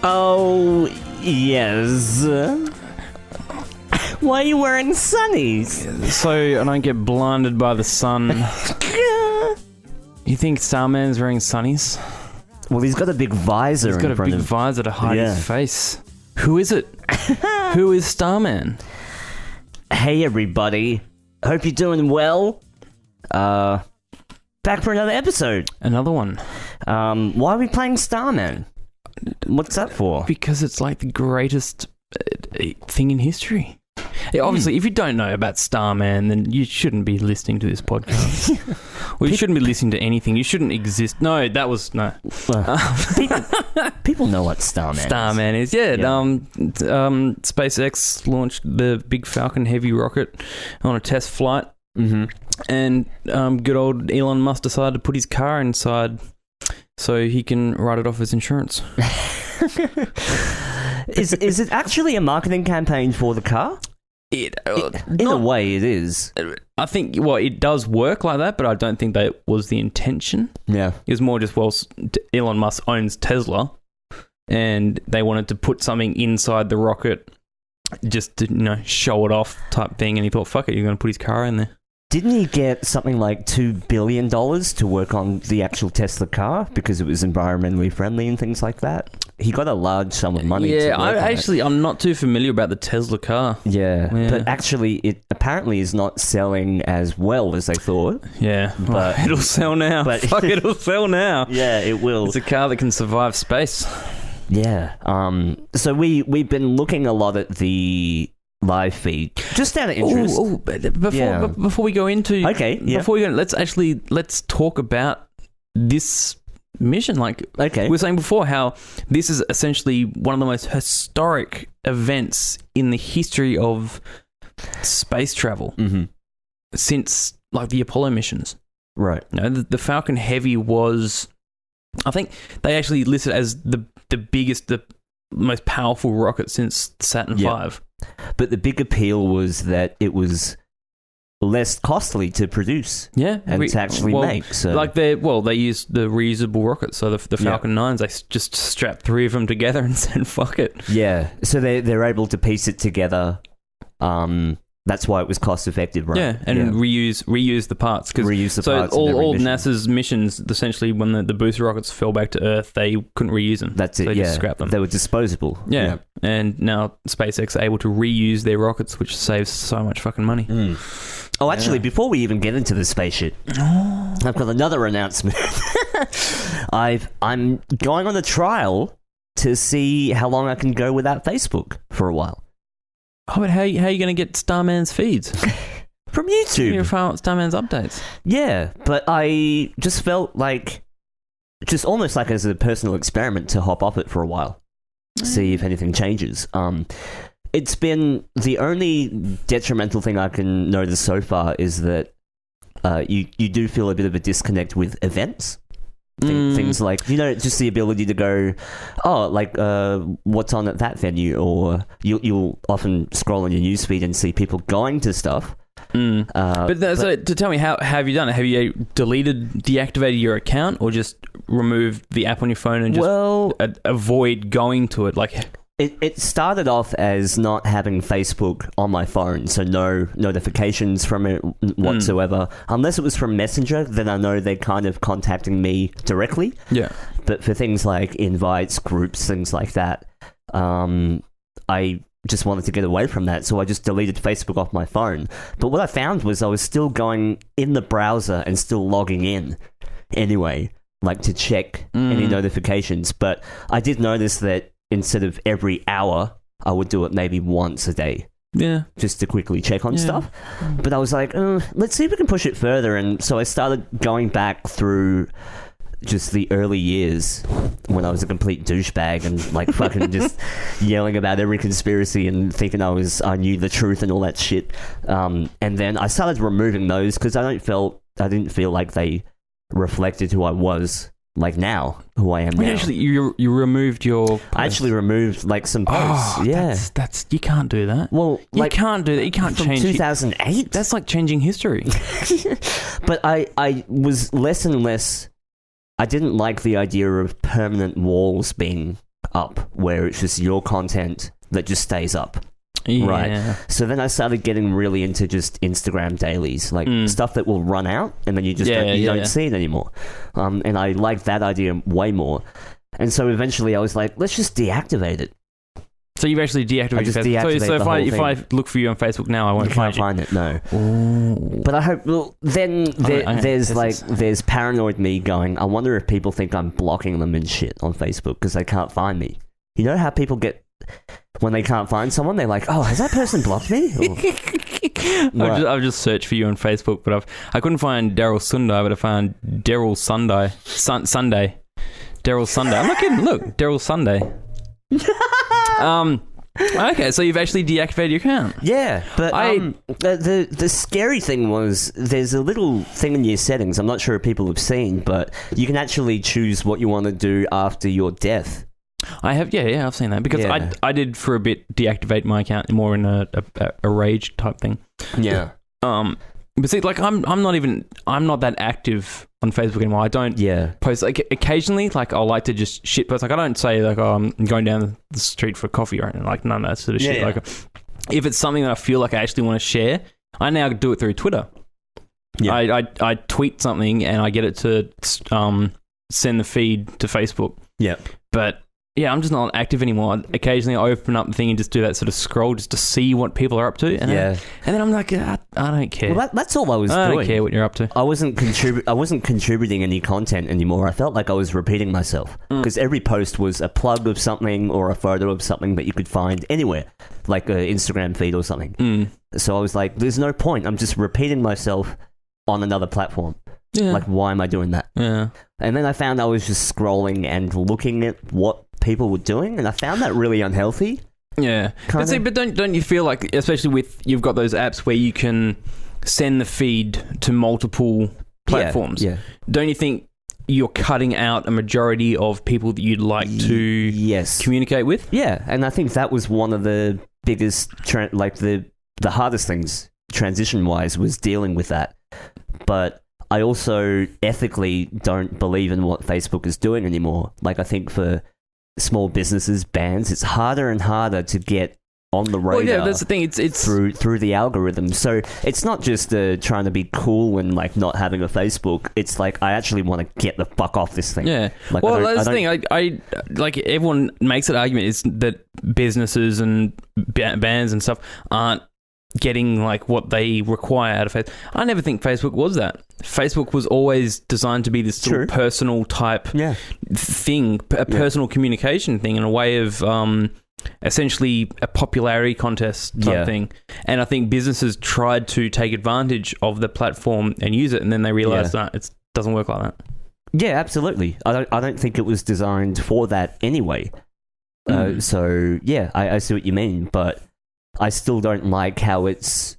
Oh, yes. Why are you wearing sunnies? So I don't get blinded by the sun. You think Starman's wearing sunnies? Well, he's got a big visor in front of him. He's got a big visor to hide his face. Who is it? Who is Starman? Hey, everybody. Hope you're doing well. Back for another episode. Another one. Why are we playing Starman? What's that for? Because it's like the greatest thing in history. Yeah, obviously, if you don't know about Starman, then you shouldn't be listening to this podcast. Well, you shouldn't be listening to anything. You shouldn't exist. No, that was... No. People know what Starman is. Yeah. SpaceX launched the big Falcon Heavy rocket on a test flight. Mm-hmm. And good old Elon Musk decided to put his car inside so he can write it off as insurance. Is it actually a marketing campaign for the car? In a way, it is. I think, it does work like that, but I don't think that was the intention. Yeah. It was more just, Elon Musk owns Tesla, and they wanted to put something inside the rocket just to, show it off type thing, and he thought, fuck it, you're going to put his car in there. Didn't he get something like $2 billion to work on the actual Tesla car because it was environmentally friendly and things like that? He got a large sum of money. Yeah, I'm not too familiar about the Tesla car. Yeah, but actually it apparently is not selling as well as they thought. Yeah, but it'll sell now. Fuck, it'll sell now. Yeah, it will. It's a car that can survive space. Yeah. So we've been looking a lot at the live feed, just out of interest. Before we go into let's talk about this mission. We were saying before how this is essentially one of the most historic events in the history of space travel since the Apollo missions. Right. The Falcon Heavy was, I think they actually listed as the biggest, the most powerful rocket since Saturn V. But the big appeal was that it was less costly to produce, and to actually make. So, they used the reusable rockets. So the Falcon 9s, they just strapped 3 of them together and said, "Fuck it." Yeah, so they're able to piece it together. That's why it was cost effective, right? Yeah, and reuse the parts. So all NASA's missions, essentially, when the booster rockets fell back to Earth, they couldn't reuse them. That's it. They just scrapped them. They were disposable. Yeah, and now SpaceX are able to reuse their rockets, which saves so much fucking money. Oh, actually, before we even get into the spaceship, I've got another announcement. I'm going on a trial to see how long I can go without Facebook for a while. Oh, but how are you going to get Starman's feeds? From YouTube. You're finding Starman's updates. Yeah, but I just felt just almost like as a personal experiment to hop off it for a while, see if anything changes. It's been the only detrimental thing I can notice so far is that you do feel a bit of a disconnect with events. Things like, just the ability to go, what's on at that venue, or you'll often scroll on your newsfeed and see people going to stuff. So to tell me, how have you done it? Have you deactivated your account, or just removed the app on your phone and just avoid going to it? It started off as not having Facebook on my phone, so no notifications from it whatsoever. Unless it was from Messenger, then I know they're kind of contacting me directly. Yeah. But for things like invites, groups, things like that, I just wanted to get away from that, so I just deleted Facebook off my phone. But what I found was I was still going in the browser and still logging in anyway, to check any notifications. But I did notice that instead of every hour, I would do it maybe once a day. Yeah. Just to quickly check on stuff. But I was like, let's see if we can push it further. And so I started going back through just the early years when I was a complete douchebag and like fucking just yelling about every conspiracy and thinking I knew the truth and all that shit. And then I started removing those because I didn't feel like they reflected who I was like now, who I am now. Actually, you removed your posts. I actually removed like some posts. That's you can't do that. Well, you can't do that. You can't change 2008. That's like changing history. But I was less and less. I didn't like the idea of permanent walls being up where it's just your content that just stays up. Yeah. Right. So then I started getting really into just Instagram dailies, like stuff that will run out and then you just don't see it anymore. And I liked that idea way more. And so eventually I was like, let's just deactivate it. So you've actually deactivated Facebook. So if I look for you on Facebook now, I won't find you. Find it, no. Ooh. But I hope. Well, then there's paranoid me going, I wonder if people think I'm blocking them and shit on Facebook because they can't find me. You know how people get when they can't find someone, they're like, oh, has that person blocked me? I've just searched for you on Facebook, but I couldn't find Darrell Sunday, but I found Darrell Sunday. Sunday. Darrell Sunday. I'm not kidding. Look, Darrell Sunday. Okay, so you've actually deactivated your account. Yeah, but the scary thing was there's a little thing in your settings. I'm not sure if people have seen, but you can actually choose what you want to do after your death. I have, I've seen that because I did for a bit deactivate my account more in a rage type thing. Yeah. But see, like I'm not that active on Facebook anymore. I don't post like occasionally. Like I'll like to just shit post. Like I don't say like I'm going down the street for coffee or anything. Like none of that sort of shit. Yeah. Like if it's something that I feel like I actually want to share, I now do it through Twitter. Yeah. I tweet something and I get it to send the feed to Facebook. Yeah. But yeah, I'm just not active anymore. Occasionally I open up the thing and just do that sort of scroll just to see what people are up to. And then I'm like, I don't care. Well, that's all I was doing. I don't care what you're up to. I wasn't contributing any content anymore. I felt like I was repeating myself because every post was a plug of something or a photo of something that you could find anywhere, like an Instagram feed or something. So I was like, there's no point. I'm just repeating myself on another platform. Yeah. Like, why am I doing that? Yeah. And then I found I was just scrolling and looking at what people were doing, and I found that really unhealthy. Yeah. But don't you feel like, especially with, you've got those apps where you can send the feed to multiple platforms. Yeah. Don't you think you're cutting out a majority of people that you'd like to communicate with? Yeah. And I think that was one of the biggest, the hardest things transition-wise was dealing with that. But I also ethically don't believe in what Facebook is doing anymore. Like, I think for small businesses, bands, it's harder and harder to get on the radar. Well, yeah, that's the thing. It's through the algorithm. So it's not just trying to be cool and like not having a Facebook. It's like I actually want to get the fuck off this thing. Yeah. Like, well, that's the thing. I like everyone makes an argument is that businesses and bands and stuff aren't getting like what they require out of Facebook. I never think Facebook was that. Facebook was always designed to be this sort of personal type thing, a personal communication thing, and a way of essentially a popularity contest type thing. And I think businesses tried to take advantage of the platform and use it, and then they realized that it doesn't work like that. Yeah, absolutely. I don't think it was designed for that anyway. So yeah, I see what you mean, but I still don't like how it's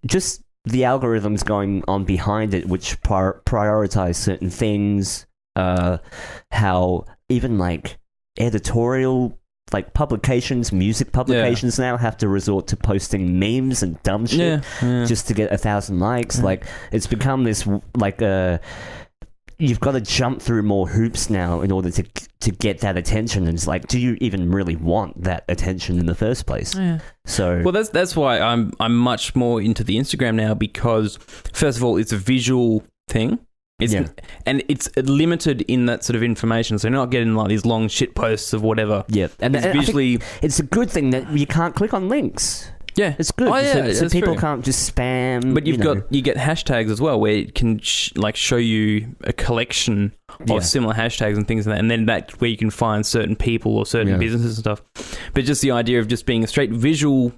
just the algorithms going on behind it, which prioritize certain things. How even like editorial, like publications, music publications now have to resort to posting memes and dumb shit just to get 1,000 likes. Like it's become this like you've got to jump through more hoops now in order to get that attention. And it's like, do you even really want that attention in the first place? Yeah. So well, that's why I'm much more into the Instagram now, because first of all, it's a visual thing. And it's limited in that sort of information, so you're not getting like these long shit posts of whatever. Yeah, and it's visually. It's a good thing that you can't click on links. Yeah, it's good. So people can't just spam. But you get hashtags as well, where it can show you a collection of similar hashtags and things like that, and then that's where you can find certain people or certain businesses and stuff. But just the idea of just being a straight visual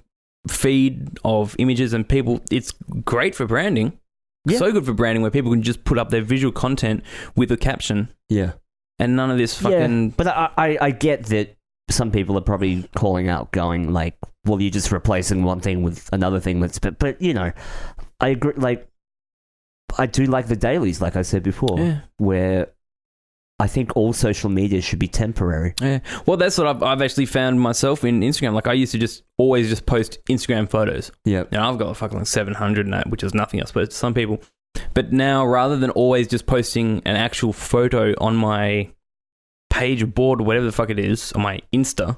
feed of images and people. It's great for branding. Yeah. So good for branding where people can just put up their visual content with a caption. Yeah. And none of this fucking... Yeah, but I get that some people are probably calling out going like, well, you're just replacing one thing with another thing. But you know, I agree. Like, I do like the dailies, like I said before, where I think all social media should be temporary. Yeah. Well, that's what I've actually found myself in Instagram. Like, I used to always just post Instagram photos. Yeah. And I've got fucking like 700 and that, which is nothing, I suppose, to some people. But now, rather than always just posting an actual photo on my page or board or whatever the fuck it is, on my Insta,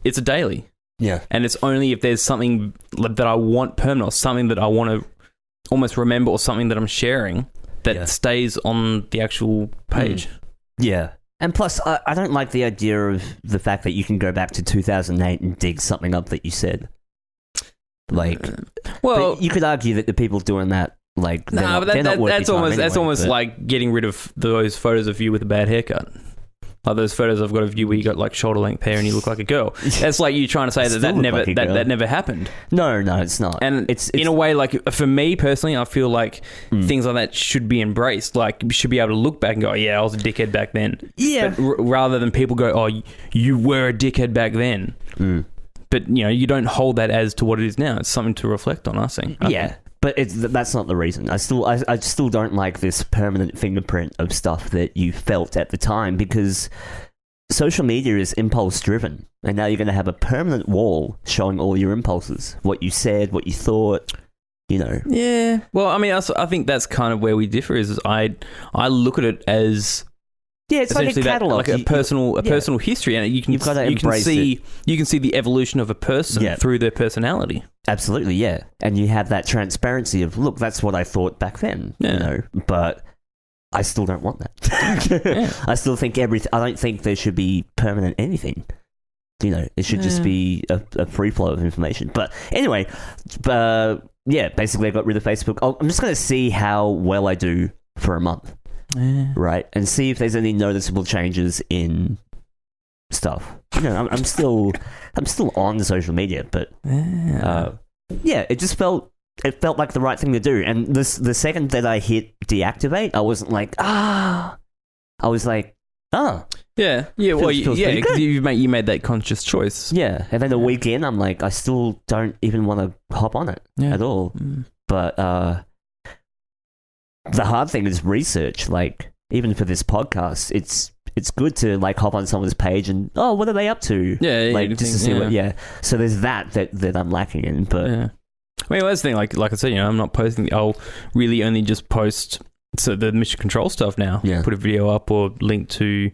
it's a daily. Yeah. And it's only if there's something that I want permanent or something that I want to almost remember or something that I'm sharing that stays on the actual page. Yeah. And plus, I don't like the idea of the fact that you can go back to 2008 and dig something up that you said. Like, well, you could argue that the people doing that, like, that's almost like getting rid of those photos of you with a bad haircut. Like those photos I've got of you where you got like shoulder length hair and you look like a girl. That's like you trying to say that never happened. No, it's not. And it's in a way, like for me personally, I feel like things like that should be embraced. Like you should be able to look back and go, oh, yeah, I was a dickhead back then. Yeah. But rather than people go, oh, you were a dickhead back then. But you know, you don't hold that as to what it is now. It's something to reflect on, I think. But that's not the reason. I still don't like this permanent fingerprint of stuff that you felt at the time, because social media is impulse driven, and now you're going to have a permanent wall showing all your impulses, what you said, what you thought, you know. Yeah. Well, I mean, I think that's kind of where we differ. Is I look at it as it's like a catalog, like a personal history, and you can see the evolution of a person through their personality. Absolutely, yeah. And you have that transparency of, look, that's what I thought back then, you know. But I still don't want that. I still think I don't think there should be permanent anything. You know, it should just be a free flow of information. But anyway, basically I got rid of Facebook. I'm just going to see how well I do for a month. Right, and see if there's any noticeable changes in stuff. You know, I'm still on social media, but it just felt like the right thing to do. And the second that I hit deactivate, I wasn't like I was like well, you made that conscious choice. Yeah, and then a week in, I'm like, I still don't even want to hop on it at all. But the hard thing is research. Like, even for this podcast, it's good to like hop on someone's page and what are they up to? Like just to see what. So there's that I'm lacking in. But I mean, that's the thing. Like I said, you know, I'm not posting. I'll really only just post the mission control stuff now. Yeah. Put a video up or link to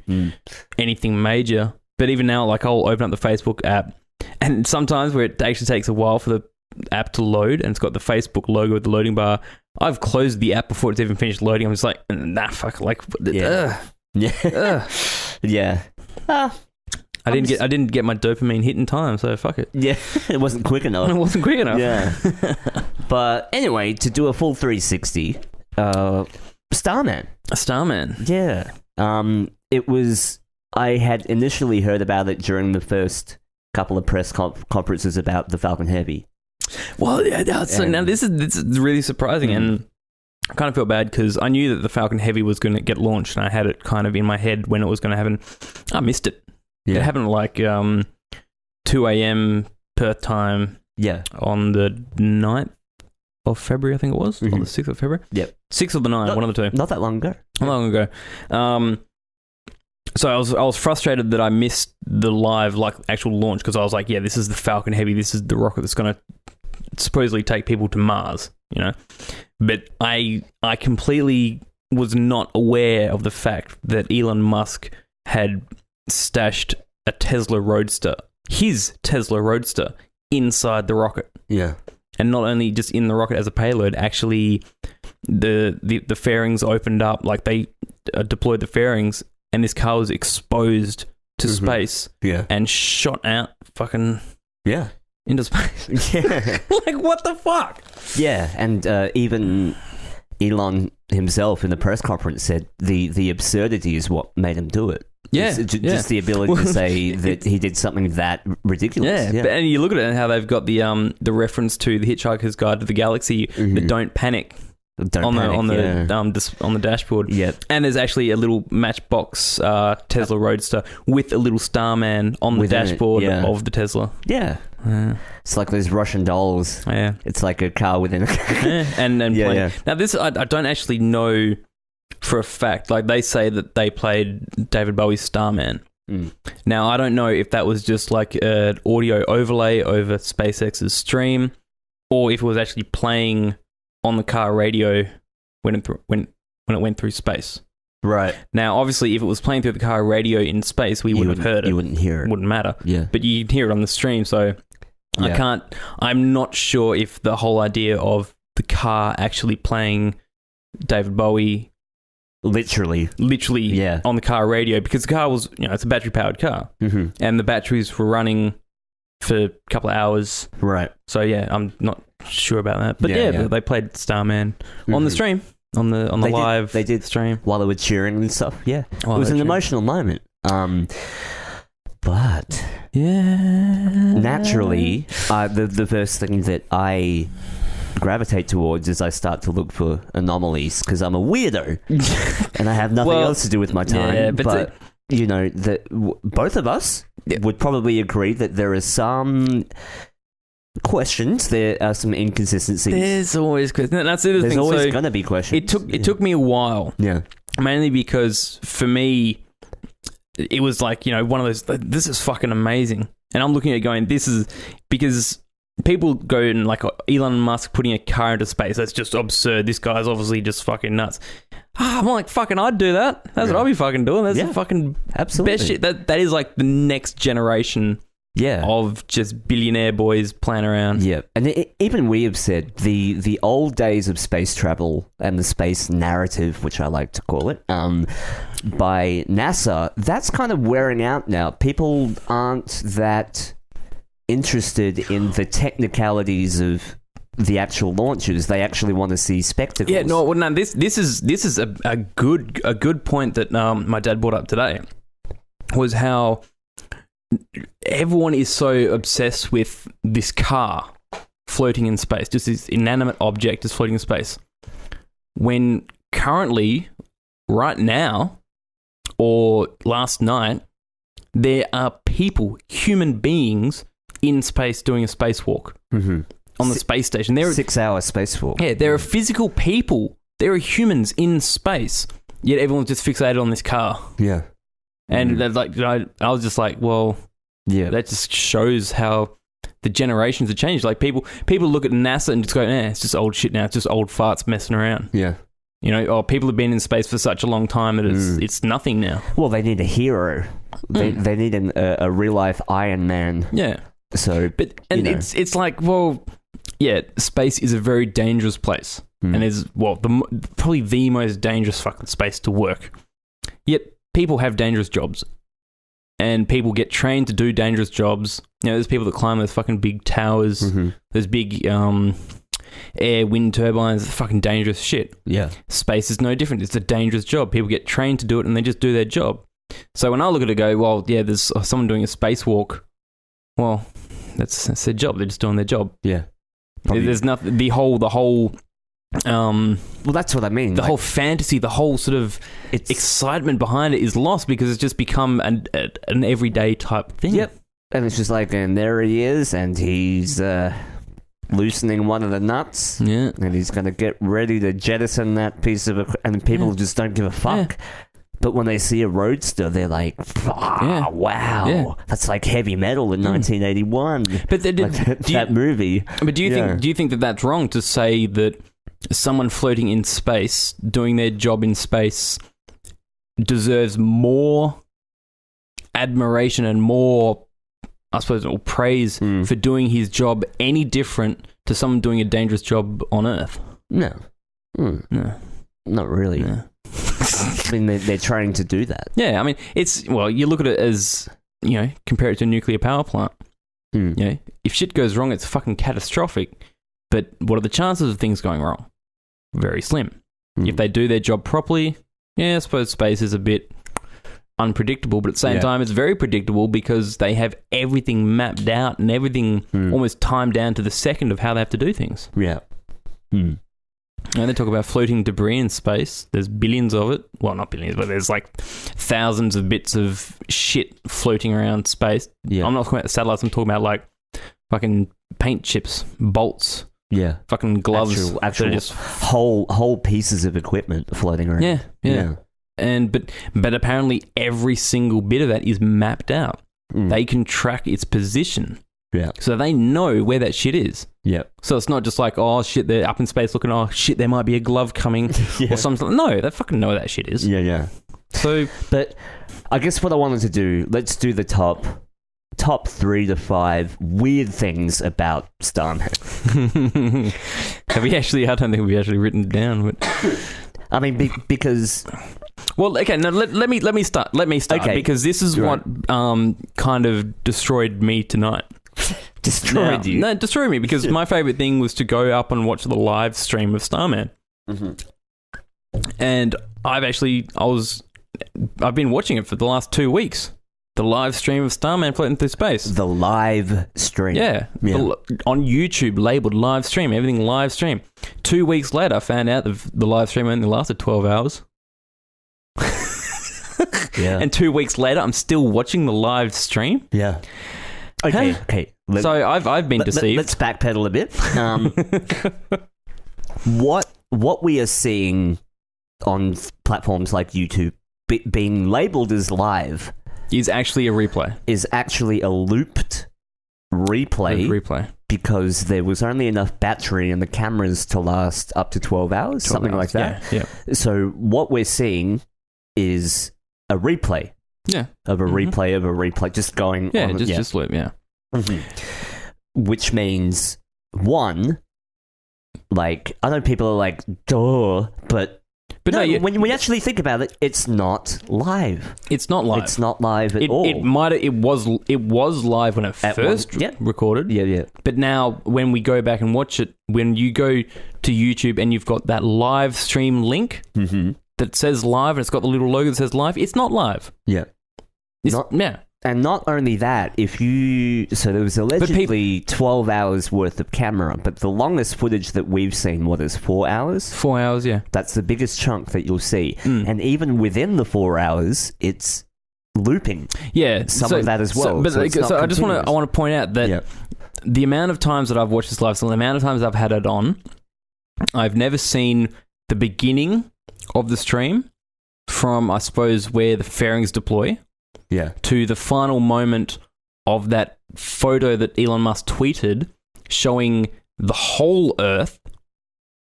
anything major. But even now, like I'll open up the Facebook app, and sometimes where it actually takes a while for the app to load, and it's got the Facebook logo with the loading bar. I've closed the app before it's even finished loading. I'm just like, nah, fuck, like, yeah. I didn't get my dopamine hit in time, so fuck it. Yeah, it wasn't quick enough. Yeah. But anyway, to do a full 360, Starman. A Starman. Yeah. It was. I had initially heard about it during the first couple of press conferences about the Falcon Heavy. Well, so now this is really surprising, and I kind of feel bad because I knew that the Falcon Heavy was going to get launched, and I had it kind of in my head when it was going to happen. I missed it. Yeah. It happened like 2 a.m. Perth time. Yeah, on the 9th of February, I think it was, or the 6th of February. Yep, 6th of the 9th, one of the two. Not that long ago. Not long ago. So I was frustrated that I missed the live actual launch, because I was like, yeah, this is the Falcon Heavy. This is the rocket that's going to supposedly take people to Mars, you know. But I completely was not aware of the fact that Elon Musk had stashed a Tesla Roadster, his Tesla Roadster, inside the rocket. Yeah. And not only just in the rocket as a payload, actually the fairings opened up, like they deployed the fairings, and this car was exposed to space and shot out fucking into space. Yeah. Like, what the fuck? Yeah, and even Elon himself in the press conference said the absurdity is what made him do it. Yeah, just the ability to say that he did something that ridiculous. Yeah. And you look at it and how they've got the reference to the Hitchhiker's Guide to the Galaxy, the "Don't Panic" on the dashboard. Yeah, and there's actually a little Matchbox Tesla Roadster with a little Starman on the dashboard of the Tesla. Yeah. It's like those Russian dolls. Yeah, it's like a car within a car. and now this I don't actually know for a fact. Like, they say that they played David Bowie's Starman. Now, I don't know if that was just like an audio overlay over SpaceX's stream, or if it was actually playing on the car radio when it went through space. Right. Now, obviously, if it was playing through the car radio in space, we wouldn't have heard it. You wouldn't hear it. It wouldn't matter. Yeah. But you'd hear it on the stream, so I'm not sure if the whole idea of the car actually playing David Bowie literally on the car radio, because the car was, it's a battery powered car, and the batteries were running for a couple of hours, right? So I'm not sure about that, but they played Starman on the stream, on the live they did stream while they were cheering and stuff. It was an emotional moment, but naturally the first thing that I gravitate towards is I start to look for anomalies, because I'm a weirdo and I have nothing else to do with my time. But that both of us would probably agree that there are some questions, there are some inconsistencies. There's always questions. That's the other thing. There's always going to be questions. It took me a while. Yeah. Mainly because for me, it was like, one of those, this is fucking amazing. And I'm looking at it going, this is, because people go and like Elon Musk putting a car into space, that's just absurd. This guy's obviously just fucking nuts. I'm like, fucking, I'd do that. That's what I'll be fucking doing. That's the fucking absolutely best shit. That is like the next generation of just billionaire boys playing around. Yeah. And even we have said the old days of space travel and the space narrative, which I like to call it, by NASA, that's kind of wearing out now. People aren't that interested in the technicalities of the actual launches. They actually want to see spectacles. Yeah, no, this is a good point that my dad brought up today, was how everyone is so obsessed with this car floating in space, just this inanimate object is floating in space, when currently, right now, or last night, there are people, human beings, in space doing a spacewalk on the space station. There are 6-hour spacewalk. Yeah, there are physical people. There are humans in space. Yet everyone's just fixated on this car. Yeah, and like I was just like, well, that just shows how the generations have changed. Like people look at NASA and just go, it's just old shit now. It's just old farts messing around. Yeah. People have been in space for such a long time that it's nothing now. Well, they need a hero. They need a real life Iron Man. Yeah. So, it's like, well, space is a very dangerous place, and is probably the most dangerous fucking space to work. Yet people have dangerous jobs, and people get trained to do dangerous jobs. There's people that climb those fucking big towers, those big air wind turbines, fucking dangerous shit. Yeah, space is no different. It's a dangerous job. People get trained to do it, and they just do their job. So when I look at it, I go, there's someone doing a spacewalk. Well, that's their job. They're just doing their job. Yeah. Probably. There's nothing. The whole. Well, that's what I mean. The whole fantasy, the whole sort of excitement behind it is lost, because it's just become an everyday type thing. Yep. And it's just like, and there he is, and he's loosening one of the nuts. Yeah. And he's going to get ready to jettison that piece of and people just don't give a fuck. Yeah. But when they see a roadster, they're like, wow, that's like heavy metal in 1981. But that movie. But do you think that that's wrong to say that someone floating in space, doing their job in space, deserves more admiration and more, I suppose, or praise for doing his job any different to someone doing a dangerous job on Earth? No. No. Not really. No. I mean, they're trying to do that. Yeah, I mean, you look at it as, compare it to a nuclear power plant. If shit goes wrong, it's fucking catastrophic. But what are the chances of things going wrong? Very slim. If they do their job properly, I suppose space is a bit unpredictable, but at the same time, it's very predictable because they have everything mapped out and everything almost timed down to the second of how they have to do things. Yeah. And they talk about floating debris in space. There's billions of it. Well, not billions, but there's like thousands of bits of shit floating around space. Yeah. I'm not talking about satellites. I'm talking about like fucking paint chips, bolts. Yeah. Fucking gloves. Actual just whole pieces of equipment floating around. Yeah. And but apparently every single bit of that is mapped out. They can track its position. Yeah. So they know where that shit is. Yeah. So it's not just like, oh shit, they're up in space looking, oh shit, there might be a glove coming or something. No, they fucking know where that shit is. Yeah. So, but I guess what I wanted to do, let's do the top 3 to 5 weird things about Starman. Have we actually? I don't think we've actually written it down. But I mean, because. Well, okay. No, let me start. Okay. Because this is what kind of destroyed me tonight. Destroyed you? No, destroyed me because my favorite thing was to go up and watch the live stream of Starman. And I've been watching it for the last 2 weeks. The live stream of Starman floating through space. The live stream. Yeah. On YouTube, labelled live stream. Everything live stream. 2 weeks later, I found out the live stream only lasted 12 hours. Yeah. And 2 weeks later, I'm still watching the live stream. Yeah. Okay. So I've been deceived. Let's backpedal a bit. What we are seeing on platforms like YouTube being labelled as live is actually a replay. Is actually a looped replay. Because there was only enough battery in the cameras to last up to 12 hours, something like that. Yeah. So what we're seeing is a replay. Yeah. Of a replay of a replay, just going on. Just loop, yeah. Which means, one, like, I know people are like, duh, but no, when you actually think about it, it's not live. It's not live. It's not live at all. It was live when it first recorded. Yeah. But now, when we go back and watch it, when you go to YouTube and you've got that live stream link that says live and it's got the little logo that says live, it's not live. Yeah. And not only that, so there was allegedly 12 hours worth of camera, but the longest footage that we've seen, 4 hours? 4 hours, yeah. That's the biggest chunk that you'll see. And even within the 4 hours, it's looping. Yeah. Some of that as well. So I want to point out that the amount of times that I've watched this live stream, the amount of times I've had it on, I've never seen the beginning of the stream from, I suppose, where the fairings deploy. Yeah. To the final moment of that photo that Elon Musk tweeted showing the whole Earth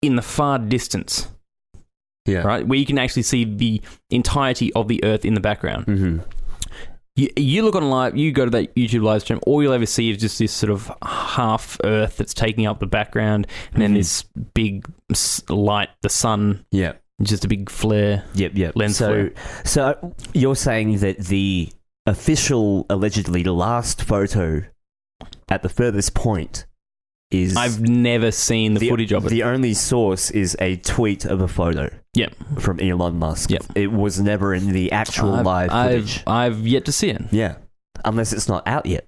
in the far distance. Yeah. Right? Where you can actually see the entirety of the Earth in the background. You look on live, you go to that YouTube live stream, all you'll ever see is just this sort of half Earth that's taking up the background and then this big light, the sun. Yeah. Just a big flare. Yep. Lens flare. So you're saying that the official, allegedly last photo at the furthest point is... I've never seen the footage of it. The only source is a tweet of a photo. Yep. From Elon Musk. Yep. It was never in the actual live footage. I've yet to see it. Yeah. Unless it's not out yet,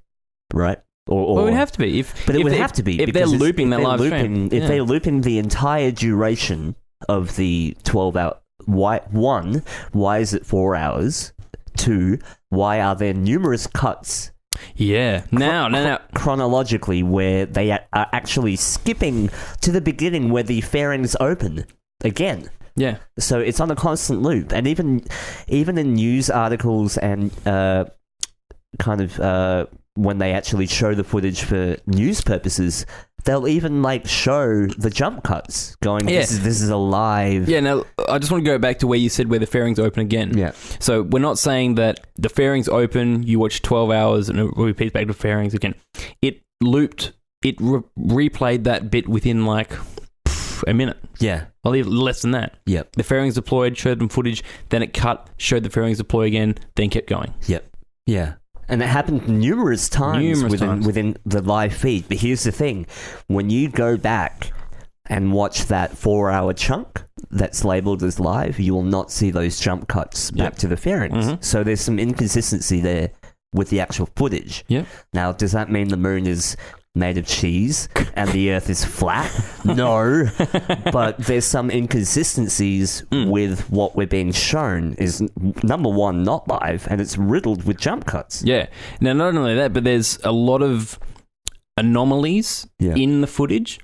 right? Well, it would have to be. It would have to be. If they're looping that live stream. If they're looping the entire duration of the 12 hour... Why is it 4 hours? 2, why are there numerous cuts? Yeah. Now. Chronologically, where they are actually skipping to the beginning where the fairings open again. Yeah. So it's on a constant loop. And even in news articles and when they actually show the footage for news purposes, they'll even show the jump cuts going, this is a live... Yeah, now, I just want to go back to where you said where the fairings open again. Yeah. So we're not saying that the fairings open, you watch 12 hours and it repeats back to fairings again. It looped, it replayed that bit within a minute. Yeah. Well, less than that. Yep. The fairings deployed, showed them footage, then it cut, showed the fairings deploy again, then kept going. Yep. Yeah. And it happened numerous times within the live feed. But here's the thing. When you go back and watch that 4 hour chunk that's labelled as live, you will not see those jump cuts back to the fairings. Mm-hmm. So there's some inconsistency there with the actual footage. Yep. Now, does that mean the moon is made of cheese and the earth is flat? No. But there's some inconsistencies with what we're being shown is, number one, not live, and it's riddled with jump cuts. Yeah. Now, not only that, but there's a lot of anomalies in the footage.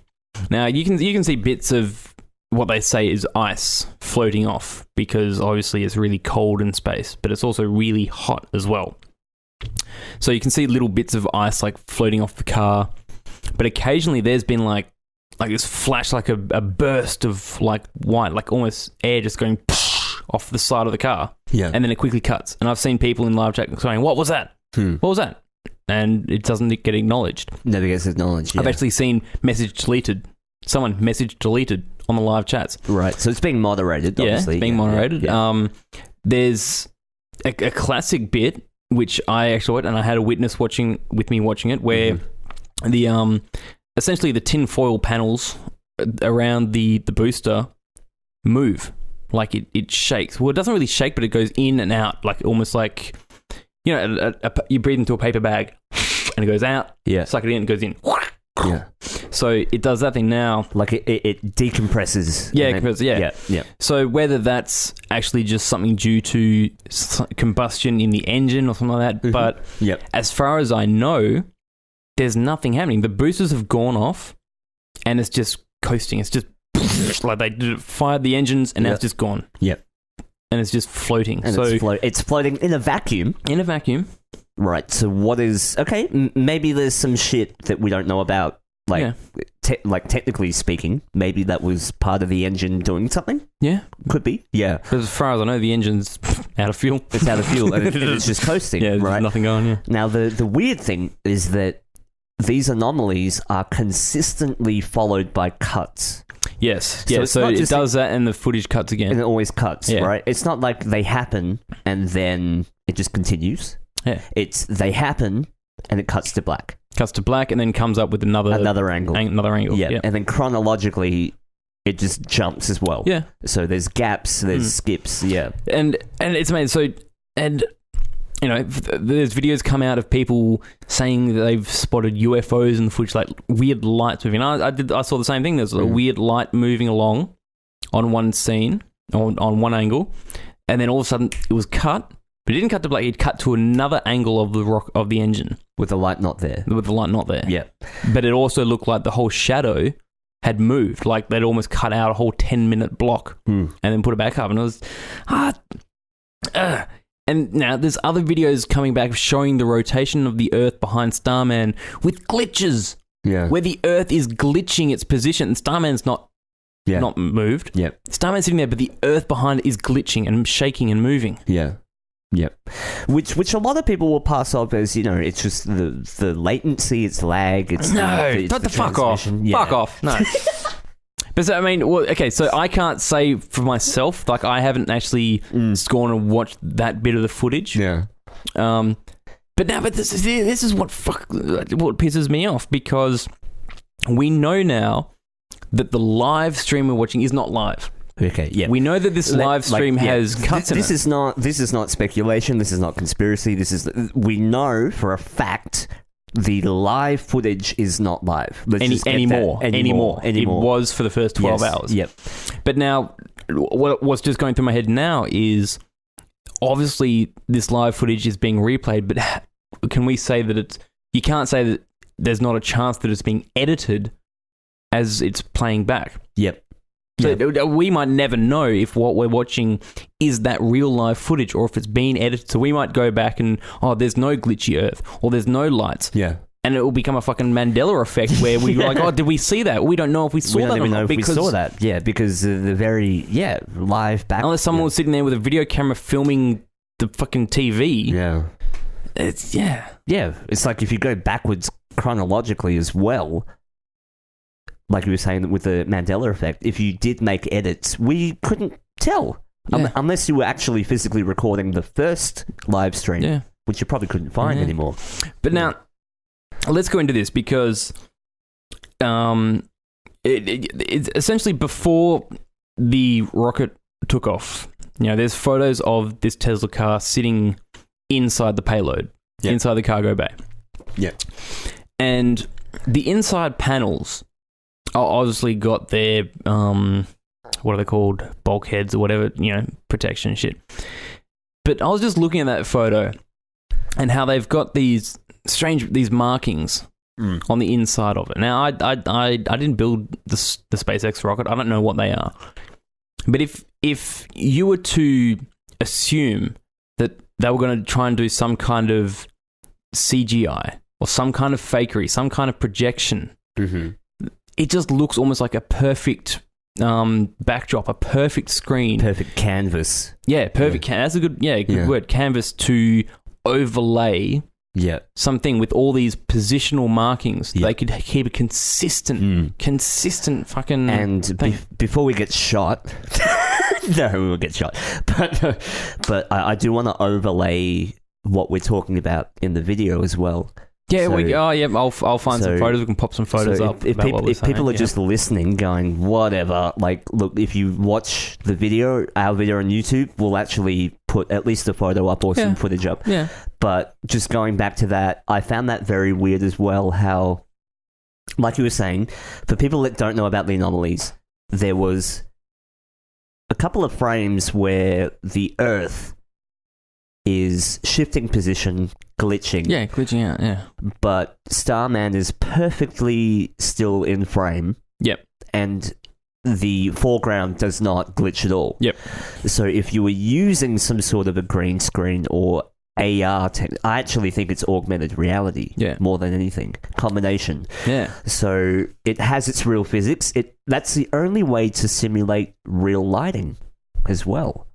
Now, you can see bits of what they say is ice floating off because obviously it's really cold in space, but it's also really hot as well. So you can see little bits of ice like floating off the car, but occasionally there's been like this flash, like a burst of like white, like almost air just going off the side of the car. Yeah. And then it quickly cuts. And I've seen people in live chat saying, "What was that? What was that?" And it doesn't get acknowledged. Never gets acknowledged. Yeah. I've actually seen message deleted. Someone message deleted on the live chats. Right. So it's being moderated. Obviously. Yeah, it's being moderated. Yeah. There's a classic bit which I actually watched, and I had a witness watching it, where the essentially the tin foil panels around the booster move, like it shakes. Well, it doesn't really shake, but it goes in and out, like almost like, you know, you breathe into a paper bag and it goes out. Yeah, suck it in, it goes in. Yeah. So it does that thing now. Like it decompresses. Yeah, yeah. So whether that's actually just something due to combustion in the engine or something like that, but as far as I know, there's nothing happening. The boosters have gone off and it's just coasting. It's just like they fired the engines and now it's just gone. Yep. And it's just floating. And it's floating in a vacuum. In a vacuum. Right, so what is... Okay, maybe there's some shit that we don't know about. Like, technically speaking, maybe that was part of the engine doing something? Yeah. Could be, yeah. But as far as I know, the engine's out of fuel. It's out of fuel, and it's just coasting, right? There's nothing going, yeah. Now, the weird thing is that these anomalies are consistently followed by cuts. Yes, so it does that and the footage cuts again. And it always cuts, right? It's not like they happen and then it just continues. Yeah. It's they happen and it cuts to black. Cuts to black and then comes up with another angle. Another angle. Yeah. And then chronologically it just jumps as well. Yeah. So there's gaps, there's skips, yeah. And it's amazing. So, and you know, there's videos come out of people saying that they've spotted UFOs in the footage, like weird lights moving. I saw the same thing. There's a weird light moving along on one scene, on one angle, and then all of a sudden it was cut. But it didn't cut to black. It cut to another angle of the engine with the light not there. Yeah. But it also looked like the whole shadow had moved. Like they'd almost cut out a whole 10-minute block and then put it back up. And it was And now there's other videos coming back showing the rotation of the Earth behind Starman with glitches. Yeah. Where the Earth is glitching its position and Starman's not moved. Yeah. Starman's sitting there, but the Earth behind it is glitching and shaking and moving. Yeah. Yep. Which a lot of people will pass off as, you know, it's just the latency, it's lag, it's the fuck off. Yeah. Fuck off. No. But so, I mean, well, okay, so I can't say for myself, like I haven't actually gone and watched that bit of the footage. Yeah. But this is what pisses me off, because we know now that the live stream we're watching is not live. Okay, yeah. We know that this live stream has cuts in it. This is not speculation. This is not conspiracy. We know for a fact the live footage is not live. Anymore. It was for the first 12 hours. Yep. But now, what's just going through my head now is, obviously, this live footage is being replayed, but can we say that you can't say that there's not a chance that it's being edited as it's playing back. Yep. So we might never know if what we're watching is that real live footage or if it's been edited. So we might go back and, there's no glitchy Earth or there's no lights. Yeah. And it will become a fucking Mandela effect where we're like, did we see that? We don't know if we saw that. We don't even know if we saw that. Yeah, because the very, live back. Unless someone was sitting there with a video camera filming the fucking TV. Yeah. It's, Yeah, it's like if you go backwards chronologically as well, like you were saying with the Mandela effect, if you did make edits, we couldn't tell. Unless you were actually physically recording the first live stream, which you probably couldn't find anymore. But now, let's go into this because it's essentially before the rocket took off, there's photos of this Tesla car sitting inside the payload, inside the cargo bay. Yeah. And the inside panels obviously got their, what are they called? Bulkheads or whatever, protection shit. But I was just looking at that photo and how they've got these markings on the inside of it. Now, I didn't build the SpaceX rocket. I don't know what they are. But if you were to assume that they were going to try and do some kind of CGI or some kind of fakery, some kind of projection, it just looks almost like a perfect backdrop, a perfect screen. Perfect canvas. Yeah, perfect. That's a good word. Canvas to overlay something with all these positional markings. They could keep a consistent fucking and before we get shot no, we will get shot, but I do want to overlay what we're talking about in the video as well. Yeah, I'll find some photos. We can pop some photos up. If people are just listening, going, whatever, like, look, if you watch the video, our video on YouTube, we'll actually put at least a photo up or some footage up. Yeah. But just going back to that, I found that very weird as well, how, like you were saying, for people that don't know about the anomalies, there was a couple of frames where the Earth is shifting position, glitching. Yeah, glitching out, yeah. But Starman is perfectly still in frame. Yep. And the foreground does not glitch at all. Yep. So if you were using some sort of a green screen or AR, I actually think it's augmented reality more than anything. Combination. Yeah. So it has its real physics. That's the only way to simulate real lighting as well.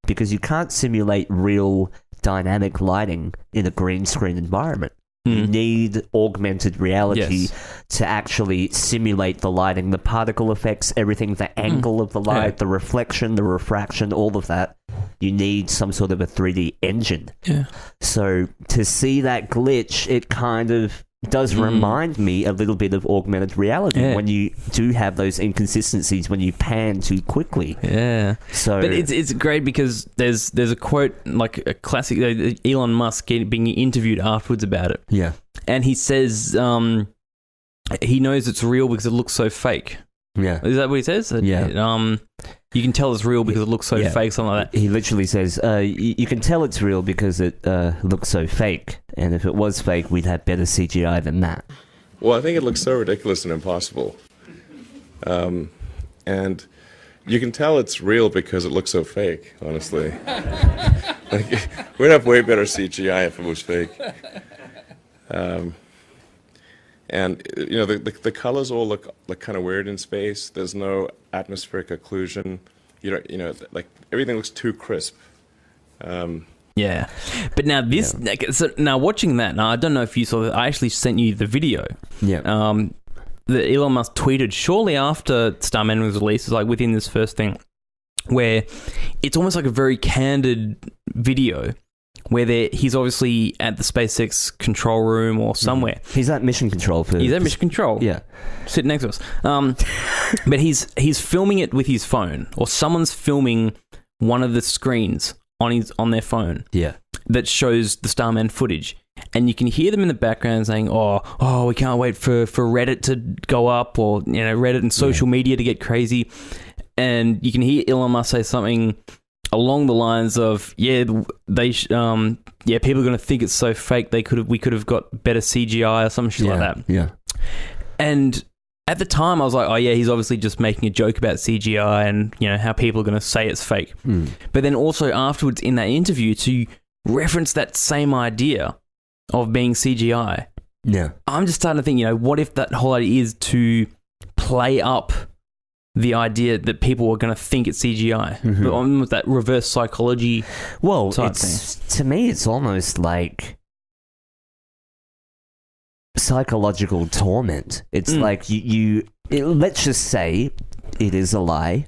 Because you can't simulate real dynamic lighting in a green screen environment. You need augmented reality to actually simulate the lighting, the particle effects, everything, the angle of the light, the reflection, the refraction, all of that. You need some sort of a 3D engine. Yeah. So to see that glitch, it kind of does remind me a little bit of augmented reality when you do have those inconsistencies when you pan too quickly. Yeah. So, but it's great because there's a quote, like a classic, Elon Musk being interviewed afterwards about it. Yeah. And he says he knows it's real because it looks so fake. Yeah. Is that what he says? Yeah. You can tell it's real because it looks so fake, something like that. He literally says, you can tell it's real because it looks so fake. And if it was fake, we'd have better CGI than that. Well, I think it looks so ridiculous and impossible. And you can tell it's real because it looks so fake, honestly. Like, we'd have way better CGI if it was fake. And, the colors all look kind of weird in space. There's no atmospheric occlusion. Like, everything looks too crisp. Yeah. But now this... So now watching that, now I don't know if you saw that, I actually sent you the video. Yeah. That Elon Musk tweeted shortly after Starman was released, like within this first thing, where it's almost like a very candid video where he's obviously at the SpaceX control room or somewhere. He's at mission control. He's at mission control. Yeah. Sitting next to us. But he's filming it with his phone, or someone's filming one of the screens on their phone. Yeah. That shows the Starman footage. And you can hear them in the background saying, oh, we can't wait for Reddit to go up, or Reddit and social media to get crazy. And you can hear Elon Musk say something along the lines of, people are going to think it's so fake. We could have got better CGI or some shit like that. Yeah. And at the time, I was like, he's obviously just making a joke about CGI and how people are going to say it's fake. But then also afterwards in that interview to reference that same idea of being CGI. Yeah. I'm just starting to think, what if that whole idea is to play up the idea that people are going to think it's CGI, but with that reverse psychology. Well, to me, it's almost like psychological torment. It's like let's just say it is a lie.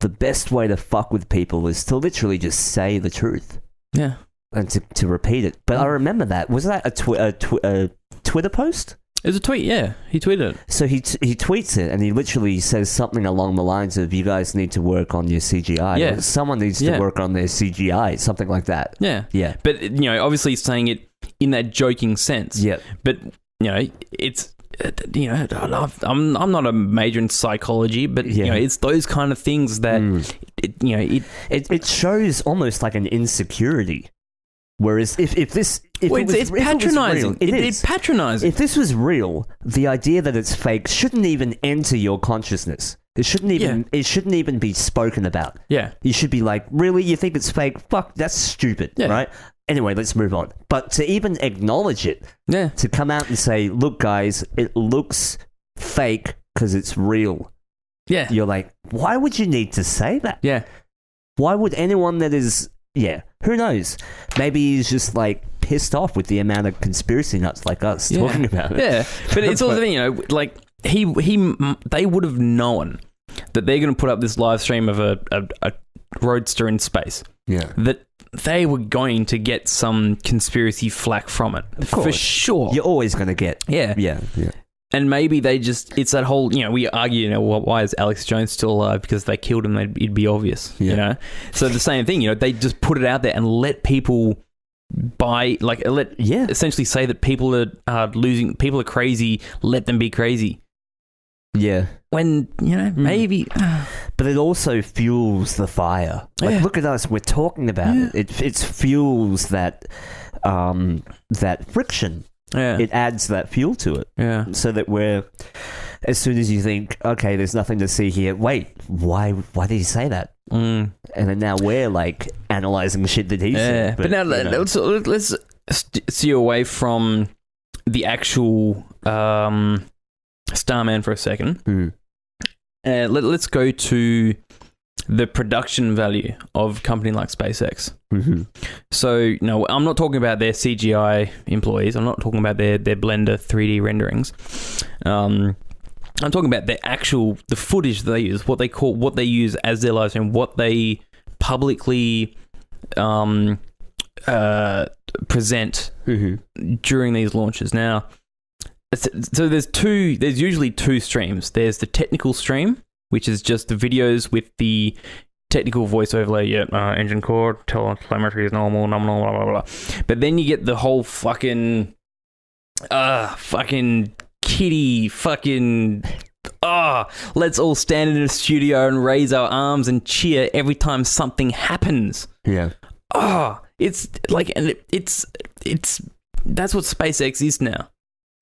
The best way to fuck with people is to literally just say the truth. Yeah. And to repeat it. But I remember that. Was that a Twitter post? It was a tweet, yeah. He tweeted it. So he tweets it, and he literally says something along the lines of, you guys need to work on your CGI. Yeah. Or someone needs to work on their CGI, something like that. Yeah. Yeah. But, obviously he's saying it in that joking sense. Yeah. But, it's... I'm not a major in psychology, but it's those kind of things that it shows almost like an insecurity. Whereas it's patronizing. It's patronizing. If this was real, the idea that it's fake shouldn't even enter your consciousness. It shouldn't even be spoken about. Yeah. You should be like, really? You think it's fake? Fuck, that's stupid, right? Anyway, let's move on. But to even acknowledge it, to come out and say, look, guys, it looks fake because it's real. Yeah. You're like, why would you need to say that? Yeah. Why would anyone that is... Yeah, who knows? Maybe he's just like pissed off with the amount of conspiracy nuts like us talking about it. Yeah, but it's also like they would have known that they're going to put up this live stream of a roadster in space. Yeah, that they were going to get some conspiracy flack from it for sure. You're always going to get yeah. And maybe they just, it's that whole, we argue, why is Alex Jones still alive? Because if they killed him, it'd be obvious, So the same thing, they just put it out there and let people essentially say that people are people are crazy, let them be crazy. Yeah. When, maybe... But it also fuels the fire. Like, look at us, we're talking about it. It fuels that friction. Yeah. It adds that fuel to it. Yeah. So that as soon as you think, okay, there's nothing to see here, wait, why did he say that? And then now we're like analysing the shit that he said. But now let's steer away from the actual Starman for a second. Let's go to the production value of a company like SpaceX. Mm-hmm. So, no, I'm not talking about their CGI employees. I'm not talking about their Blender 3D renderings. I'm talking about the footage that they use, what they use as their live stream, what they publicly present during these launches. Now, so there's usually two streams. There's the technical stream, which is just the videos with the technical voice overlay. Engine core, telemetry is normal, nominal, blah, blah, blah. But then you get the whole fucking kitty, let's all stand in a studio and raise our arms and cheer every time something happens. Yeah. It's like, and it's that's what SpaceX is now.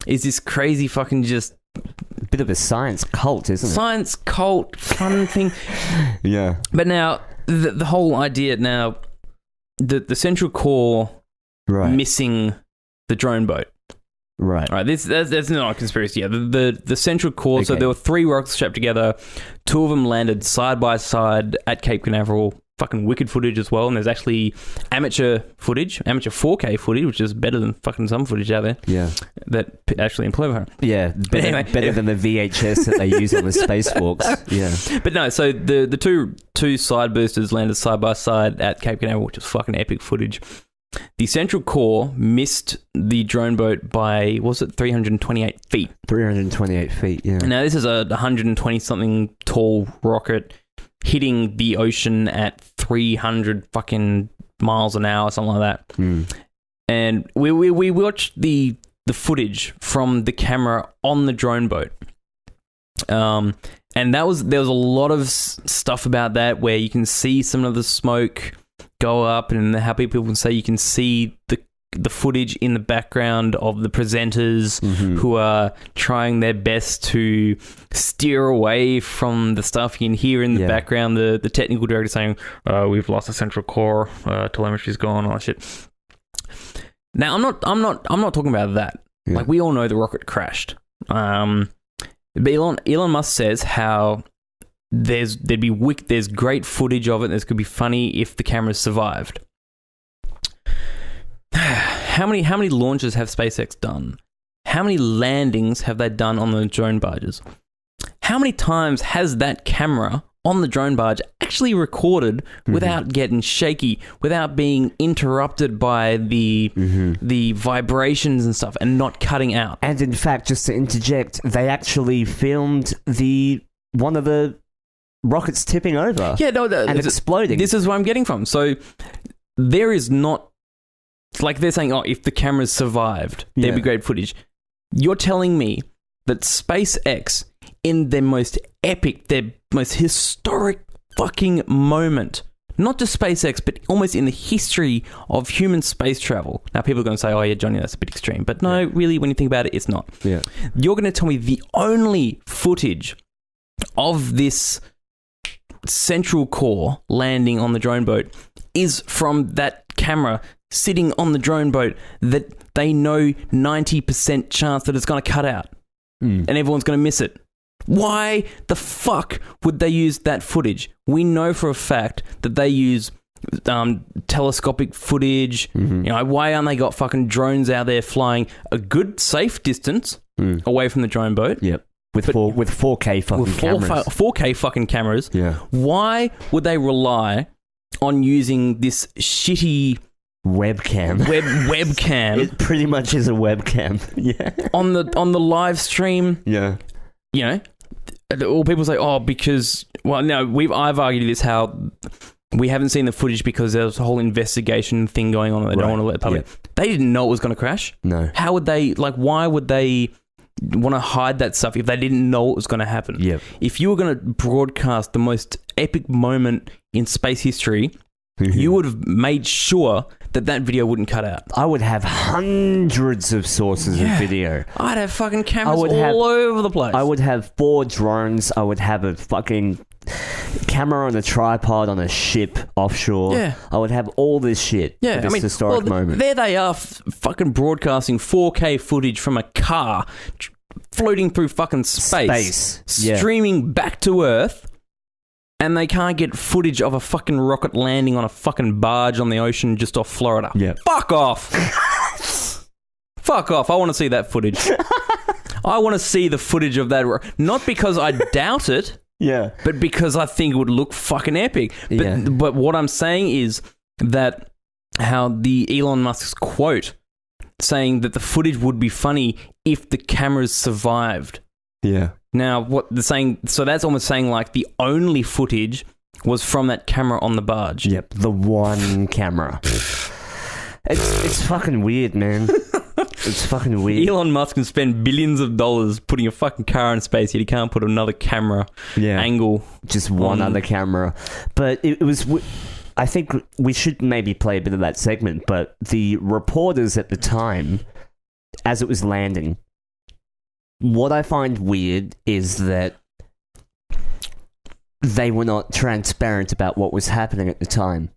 Is this crazy fucking just... bit of a science cult, isn't it? Science cult, fun thing. Yeah. But now, the whole idea now, the central core missing the drone boat. Right. That's not a conspiracy. Yeah. The central core, so there were 3 rockets strapped together. 2 of them landed side by side at Cape Canaveral. Fucking wicked footage as well. And there's actually amateur 4K footage, which is better than fucking some footage out there. Yeah. That actually employ her. Yeah. Better than the VHS that they use on the spacewalks. Yeah. But no, so the two side boosters landed side by side at Cape Canaveral, which is fucking epic footage. The central core missed the drone boat by, was it 328 feet? 328 feet, yeah. Now, this is a 120-something tall rocket hitting the ocean at 300 fucking miles an hour, something like that. And we watched the footage from the camera on the drone boat. And there was a lot of stuff about that where you can see some of the smoke go up, and how people can say you can see the footage in the background of the presenters who are trying their best to steer away from the stuff. You can hear in the background the technical director saying, "We've lost the central core, telemetry's gone," all that shit. Now, I'm not talking about that. Yeah. Like, we all know the rocket crashed. But Elon Musk says how there's great footage of it. This could be funny if the cameras survived. How many launches have SpaceX done? How many landings have they done on the drone barges? How many times has that camera on the drone barge actually recorded without getting shaky, without being interrupted by the vibrations and stuff, and not cutting out. And in fact, just to interject, they actually filmed one of the rockets tipping over. Yeah, no, and exploding. This is where I'm getting from. So there is not, like they're saying, if the cameras survived, there'd be great footage. You're telling me that SpaceX, in their most epic, their most historic fucking moment, not just SpaceX, but almost in the history of human space travel. Now, people are going to say, oh, yeah, Johnny, that's a bit extreme. But no, really, when you think about it, it's not. Yeah. You're going to tell me the only footage of this central core landing on the drone boat is from that camera sitting on the drone boat that they know 90% chance that it's going to cut out and everyone's going to miss it. Why the fuck would they use that footage? We know for a fact that they use telescopic footage. You know, why aren't they got fucking drones out there flying a good safe distance away from the drone boat? Yep. With 4K fucking cameras. 4K fucking cameras. Yeah. Why would they rely on using this shitty webcam? Webcam. It pretty much is a webcam. Yeah. On the live stream. Yeah. You know, all people say, oh, because, well, no, I've argued this, how we haven't seen the footage because there's a whole investigation thing going on that they don't want to let the public. Yeah. They didn't know it was going to crash. No. How would they, why would they want to hide that stuff if they didn't know it was going to happen? Yeah. If you were going to broadcast the most epic moment in space history, you would have made sure that video wouldn't cut out. I would have hundreds of sources of video. I'd have fucking cameras all over the place. I would have 4 drones. I would have a fucking camera on a tripod on a ship offshore. Yeah. I would have all this shit for this historic moment. There they are fucking broadcasting 4K footage from a car floating through fucking space. Streaming back to Earth. And they can't get footage of a fucking rocket landing on a fucking barge on the ocean just off Florida. Yeah. Fuck off. Fuck off. I want to see that footage. I want to see the footage of that. Not because I doubt it. Yeah. But because I think it would look fucking epic. But what I'm saying is that how the Elon Musk's quote saying that the footage would be funny if the cameras survived. Yeah. Now, what they're saying, so that's almost saying like the only footage was from that camera on the barge. Yep, the one camera. It's fucking weird, man. It's fucking weird. Elon Musk can spend billions of dollars putting a fucking car in space, yet he can't put another camera angle. Just one other camera. But it was... I think we should maybe play a bit of that segment, but the reporters at the time, as it was landing... What I find weird is that they were not transparent about what was happening at the time.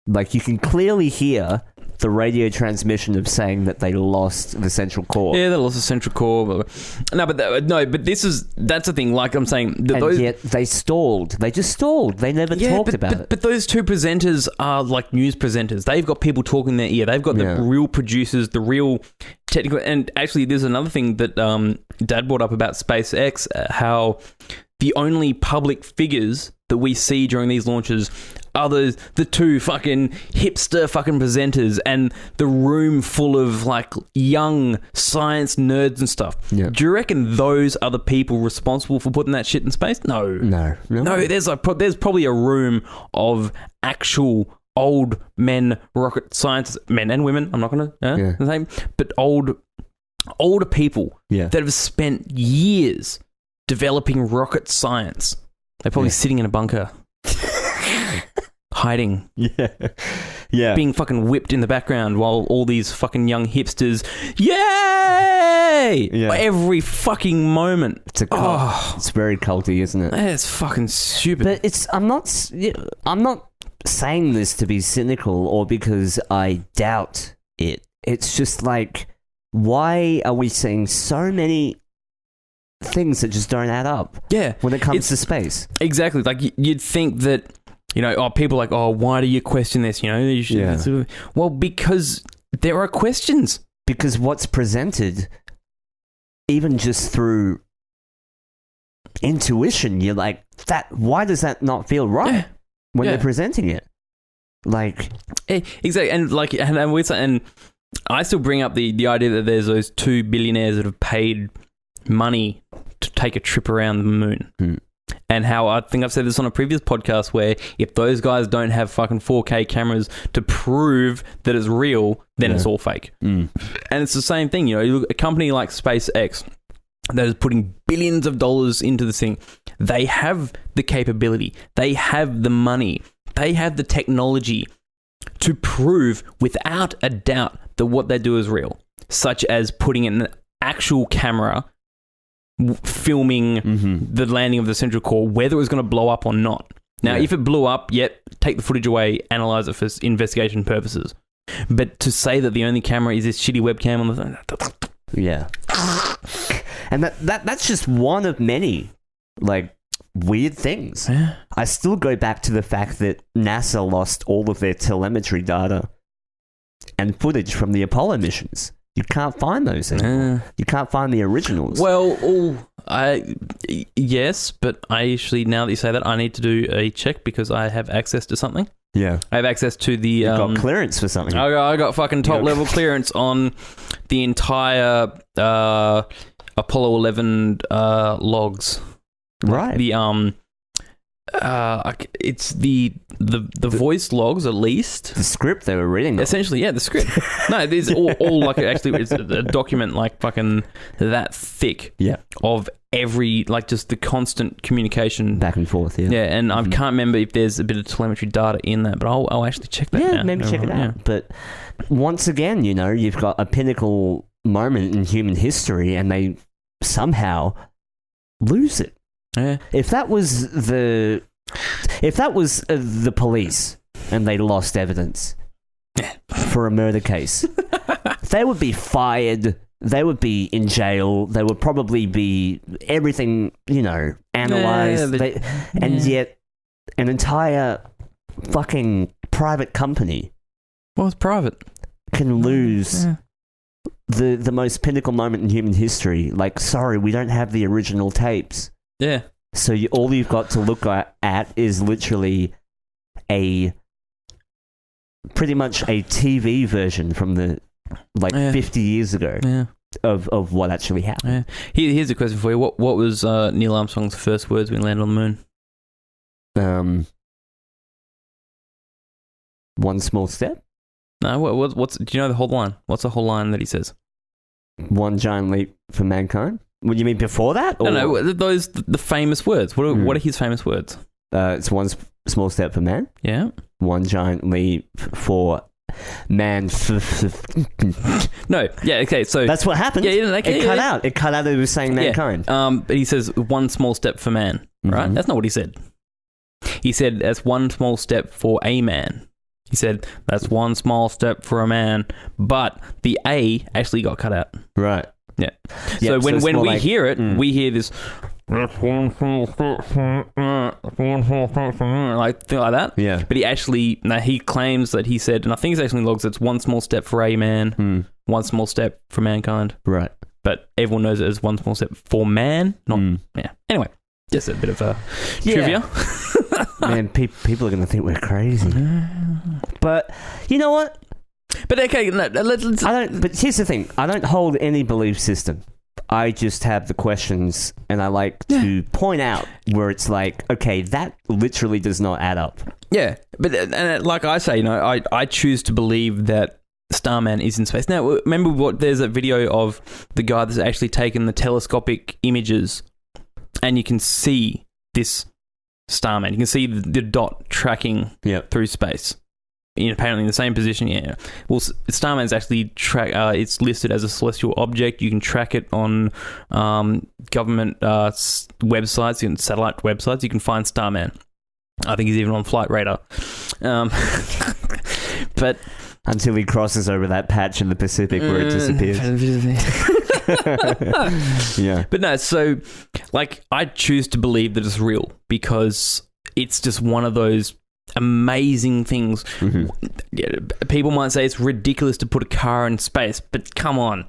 Like, you can clearly hear the radio transmission of saying that they lost the central core. Yeah, they lost the central core. But that's the thing. Like I'm saying, yet they stalled. They just stalled. They never talked about it. But those two presenters are like news presenters. They've got people talking in their ear. They've got the real producers, the real technical. And actually, there's another thing that Dad brought up about SpaceX, how the only public figures that we see during these launches are the two fucking hipster fucking presenters and the room full of like young science nerds and stuff. Yeah. Do you reckon those are the people responsible for putting that shit in space? No. There's probably a room of actual old men, rocket scientists, men and women. I'm not going to say, but older people that have spent years developing rocket science. They're probably sitting in a bunker. Hiding. Yeah. Being fucking whipped in the background while all these fucking young hipsters, yay! Yeah. Every fucking moment. It's a cult. It's very culty, isn't it? It's fucking stupid. But I'm not saying this to be cynical or because I doubt it. It's just like, why are we seeing so many things that just don't add up? Yeah. When it comes to space. Exactly. Like, you'd think that, you know, people are like, oh, why do you question this? You know, you should. Well, because there are questions. Because what's presented, even just through intuition. You're like, why does that not feel right when they're presenting it? Like, exactly, and I still bring up the idea that there's those 2 billionaires that have paid money to take a trip around the moon. And how I think I've said this on a previous podcast, where if those guys don't have fucking 4K cameras to prove that it's real, then it's all fake. And it's the same thing, you look, a company like SpaceX that is putting billions of dollars into this thing. They have the capability, they have the money, they have the technology to prove without a doubt that what they do is real, such as putting an actual camera filming the landing of the central core, whether it was going to blow up or not. Now, if it blew up, take the footage away, analyze it for investigation purposes. But to say that the only camera is this shitty webcam on the phone, and that's just one of many weird things. I still go back to the fact that NASA lost all of their telemetry data and footage from the Apollo missions. You can't find those anymore. You can't find the originals. Well, yes, but I actually, now that you say that, I need to do a check because I have access to something. Yeah. I have access to the... You've got clearance for something. I got fucking top-level clearance on the entire Apollo 11 logs. Right. It's the voice logs, at least. The script they were reading. Essentially, the script. No, it is all like, actually, it's a document like fucking that thick. Yeah. Of every, just the constant communication. Back and forth, yeah. Yeah, and I can't remember if there's a bit of telemetry data in that, but I'll actually check that out. Yeah, maybe check it out. Yeah. But once again, you've got a pinnacle moment in human history and they somehow lose it. Yeah. If that was the police and they lost evidence for a murder case, they would be fired. They would be in jail. They would probably be everything, analyzed. And yet, an entire fucking private company. Well, it's private. Can lose the most pinnacle moment in human history. Sorry, we don't have the original tapes. Yeah. So all you've got to look at is literally pretty much a TV version from the 50 years ago of what actually happened. Yeah. Here's a question for you. What was Neil Armstrong's first words when he landed on the moon? One small step? No, what's do you know the whole line? What's the whole line that he says? One giant leap for mankind? What do you mean before that? Or? No, those the famous words. What are his famous words? It's one small step for man. Yeah. One giant leap for man. No. Yeah. Okay. So that's what happened. Yeah. It cut out. It cut out. It was saying mankind. But he says one small step for man. Right. That's not what he said. He said that's one small step for a man. He said that's one small step for a man, but the A actually got cut out. Right. Yeah. So when we hear it, we hear this like thing like that. Yeah. But he claims that he said, and I think it's actually logs, it's one small step for a man, one small step for mankind. Right. But everyone knows it as one small step for man, not yeah. Anyway, just a bit of a trivia. Man, people are going to think we're crazy. But you know what? But okay, no, let's... But here's the thing. I don't hold any belief system. I just have the questions, and I like to point out where it's like, okay, that literally does not add up. Yeah, but like I say, I choose to believe that Starman is in space. Now, remember there's a video of the guy that's actually taken the telescopic images, and you can see this Starman. You can see the dot tracking through space. Apparently in the same position, yeah. Well, Starman's actually it's listed as a celestial object. You can track it on government websites and satellite websites. You can find Starman. I think he's even on Flight Radar. But until he crosses over that patch in the Pacific where it disappears. Yeah. But no, so I choose to believe that it's real because it's just one of those amazing things. People might say it's ridiculous to put a car in space, but come on,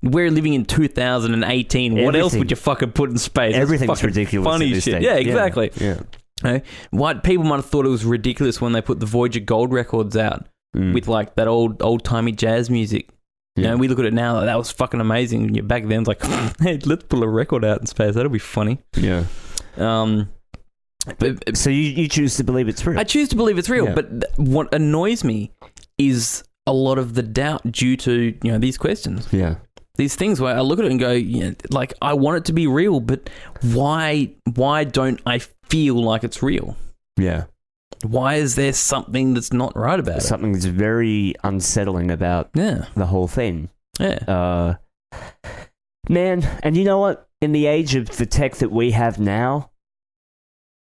we're living in 2018. What else would you fucking put in space? Everything's ridiculous. Funny shit. Yeah, exactly. Yeah. What people might have thought it was ridiculous when they put the Voyager Gold records out with like that old timey jazz music. You know, we look at it now, like, that was fucking amazing. And back then, it's like, hey, let's pull a record out in space. That'll be funny. Yeah. But so you choose to believe it's real? I choose to believe it's real, but what annoys me is a lot of the doubt due to, these questions. Yeah. These things where I look at it and go, like, I want it to be real, but why don't I feel like it's real? Yeah. Why is there something that's not right about it? Something that's very unsettling about the whole thing. Yeah. Man, and you know what? In the age of the tech that we have now,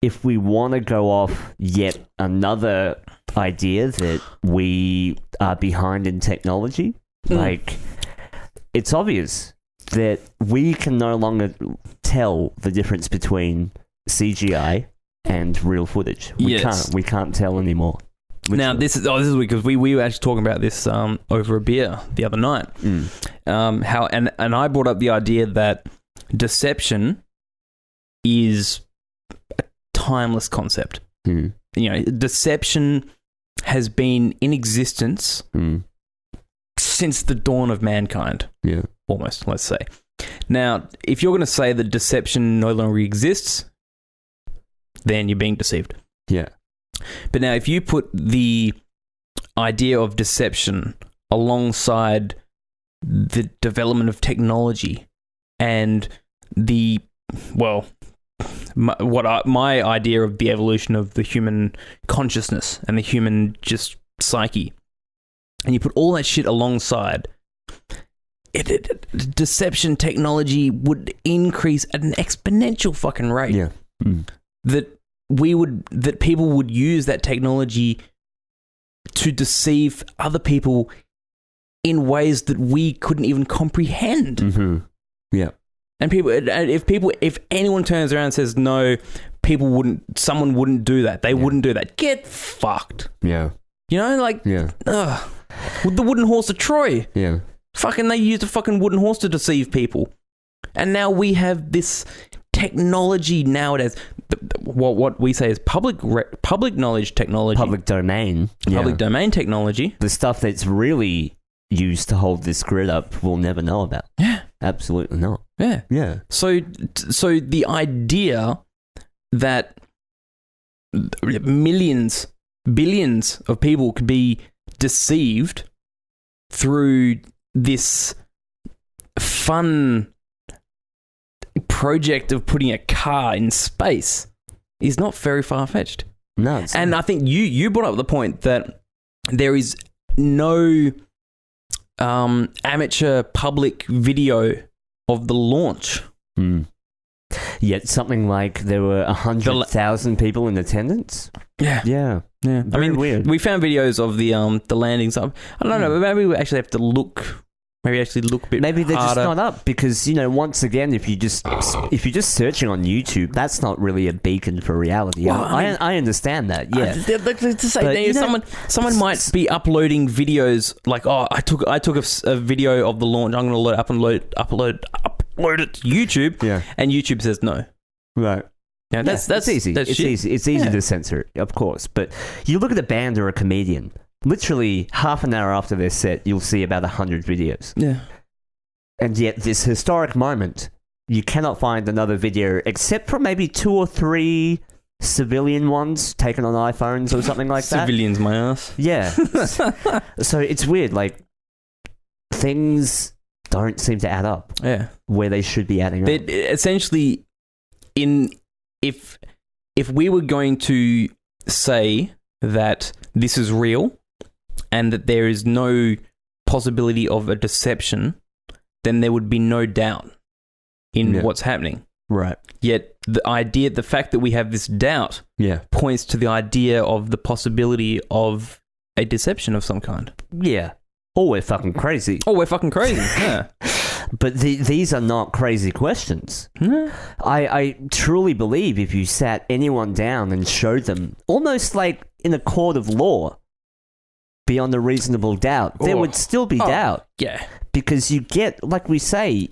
if we want to go off yet another idea that we are behind in technology, like, it's obvious that we can no longer tell the difference between CGI and real footage. We can't tell anymore. Now, this is because we were actually talking about this over a beer the other night. How and I brought up the idea that deception is a timeless concept. Deception has been in existence since the dawn of mankind. Yeah, almost. Let's say. Now, if you're going to say that deception no longer exists, then you're being deceived. Yeah. But now, if you put the idea of deception alongside the development of technology and my idea of the evolution of the human consciousness and the human just psyche, and you put all that shit alongside, deception technology would increase at an exponential fucking rate. Yeah. That people would use that technology to deceive other people in ways that we couldn't even comprehend. Yeah. And if anyone turns around and says no, someone wouldn't do that. They wouldn't do that. Get fucked. Yeah. The wooden horse of Troy. Yeah. Fucking, they used a fucking wooden horse to deceive people. And now we have this technology nowadays, what we say is public knowledge technology. Public domain. Public domain technology. The stuff that's really used to hold this grid up we'll never know about. Yeah. Absolutely not. Yeah. Yeah. So the idea that millions, billions of people could be deceived through this fun project of putting a car in space is not very far-fetched. No. And I think you brought up the point that there is no amateur public video of the launch. Yet something like there were 100,000 people in attendance. Yeah. Yeah. Very weird. We found videos of the landings up. I don't know, but maybe we actually have to look. Maybe actually look a bit. Maybe they're harder. just not up because once again, if you're just searching on YouTube, that's not really a beacon for reality. Well, I understand that. Yeah. To say, someone might be uploading videos like, oh, I took a video of the launch. I'm going to upload it to YouTube. Yeah. And YouTube says no. Right. Yeah, that's easy. It's easy to censor it, of course. But you look at a band or a comedian. Literally half an hour after their set, you'll see about 100 videos. Yeah. And yet this historic moment, you cannot find another video except for maybe 2 or 3 civilian ones taken on iPhones or something like that. Civilians, my ass. Yeah. So it's weird. Like, things don't seem to add up. Yeah. Where they should be adding up. Essentially, if we were going to say that this is real and that there is no possibility of a deception, then there would be no doubt in what's happening. Right. Yet the fact that we have this doubt points to the idea of the possibility of a deception of some kind. Yeah. Or we're fucking crazy. Yeah. But these are not crazy questions. I truly believe if you sat anyone down and showed them, almost like in a court of law, beyond a reasonable doubt, there would still be doubt. Yeah. Because you get, like we say,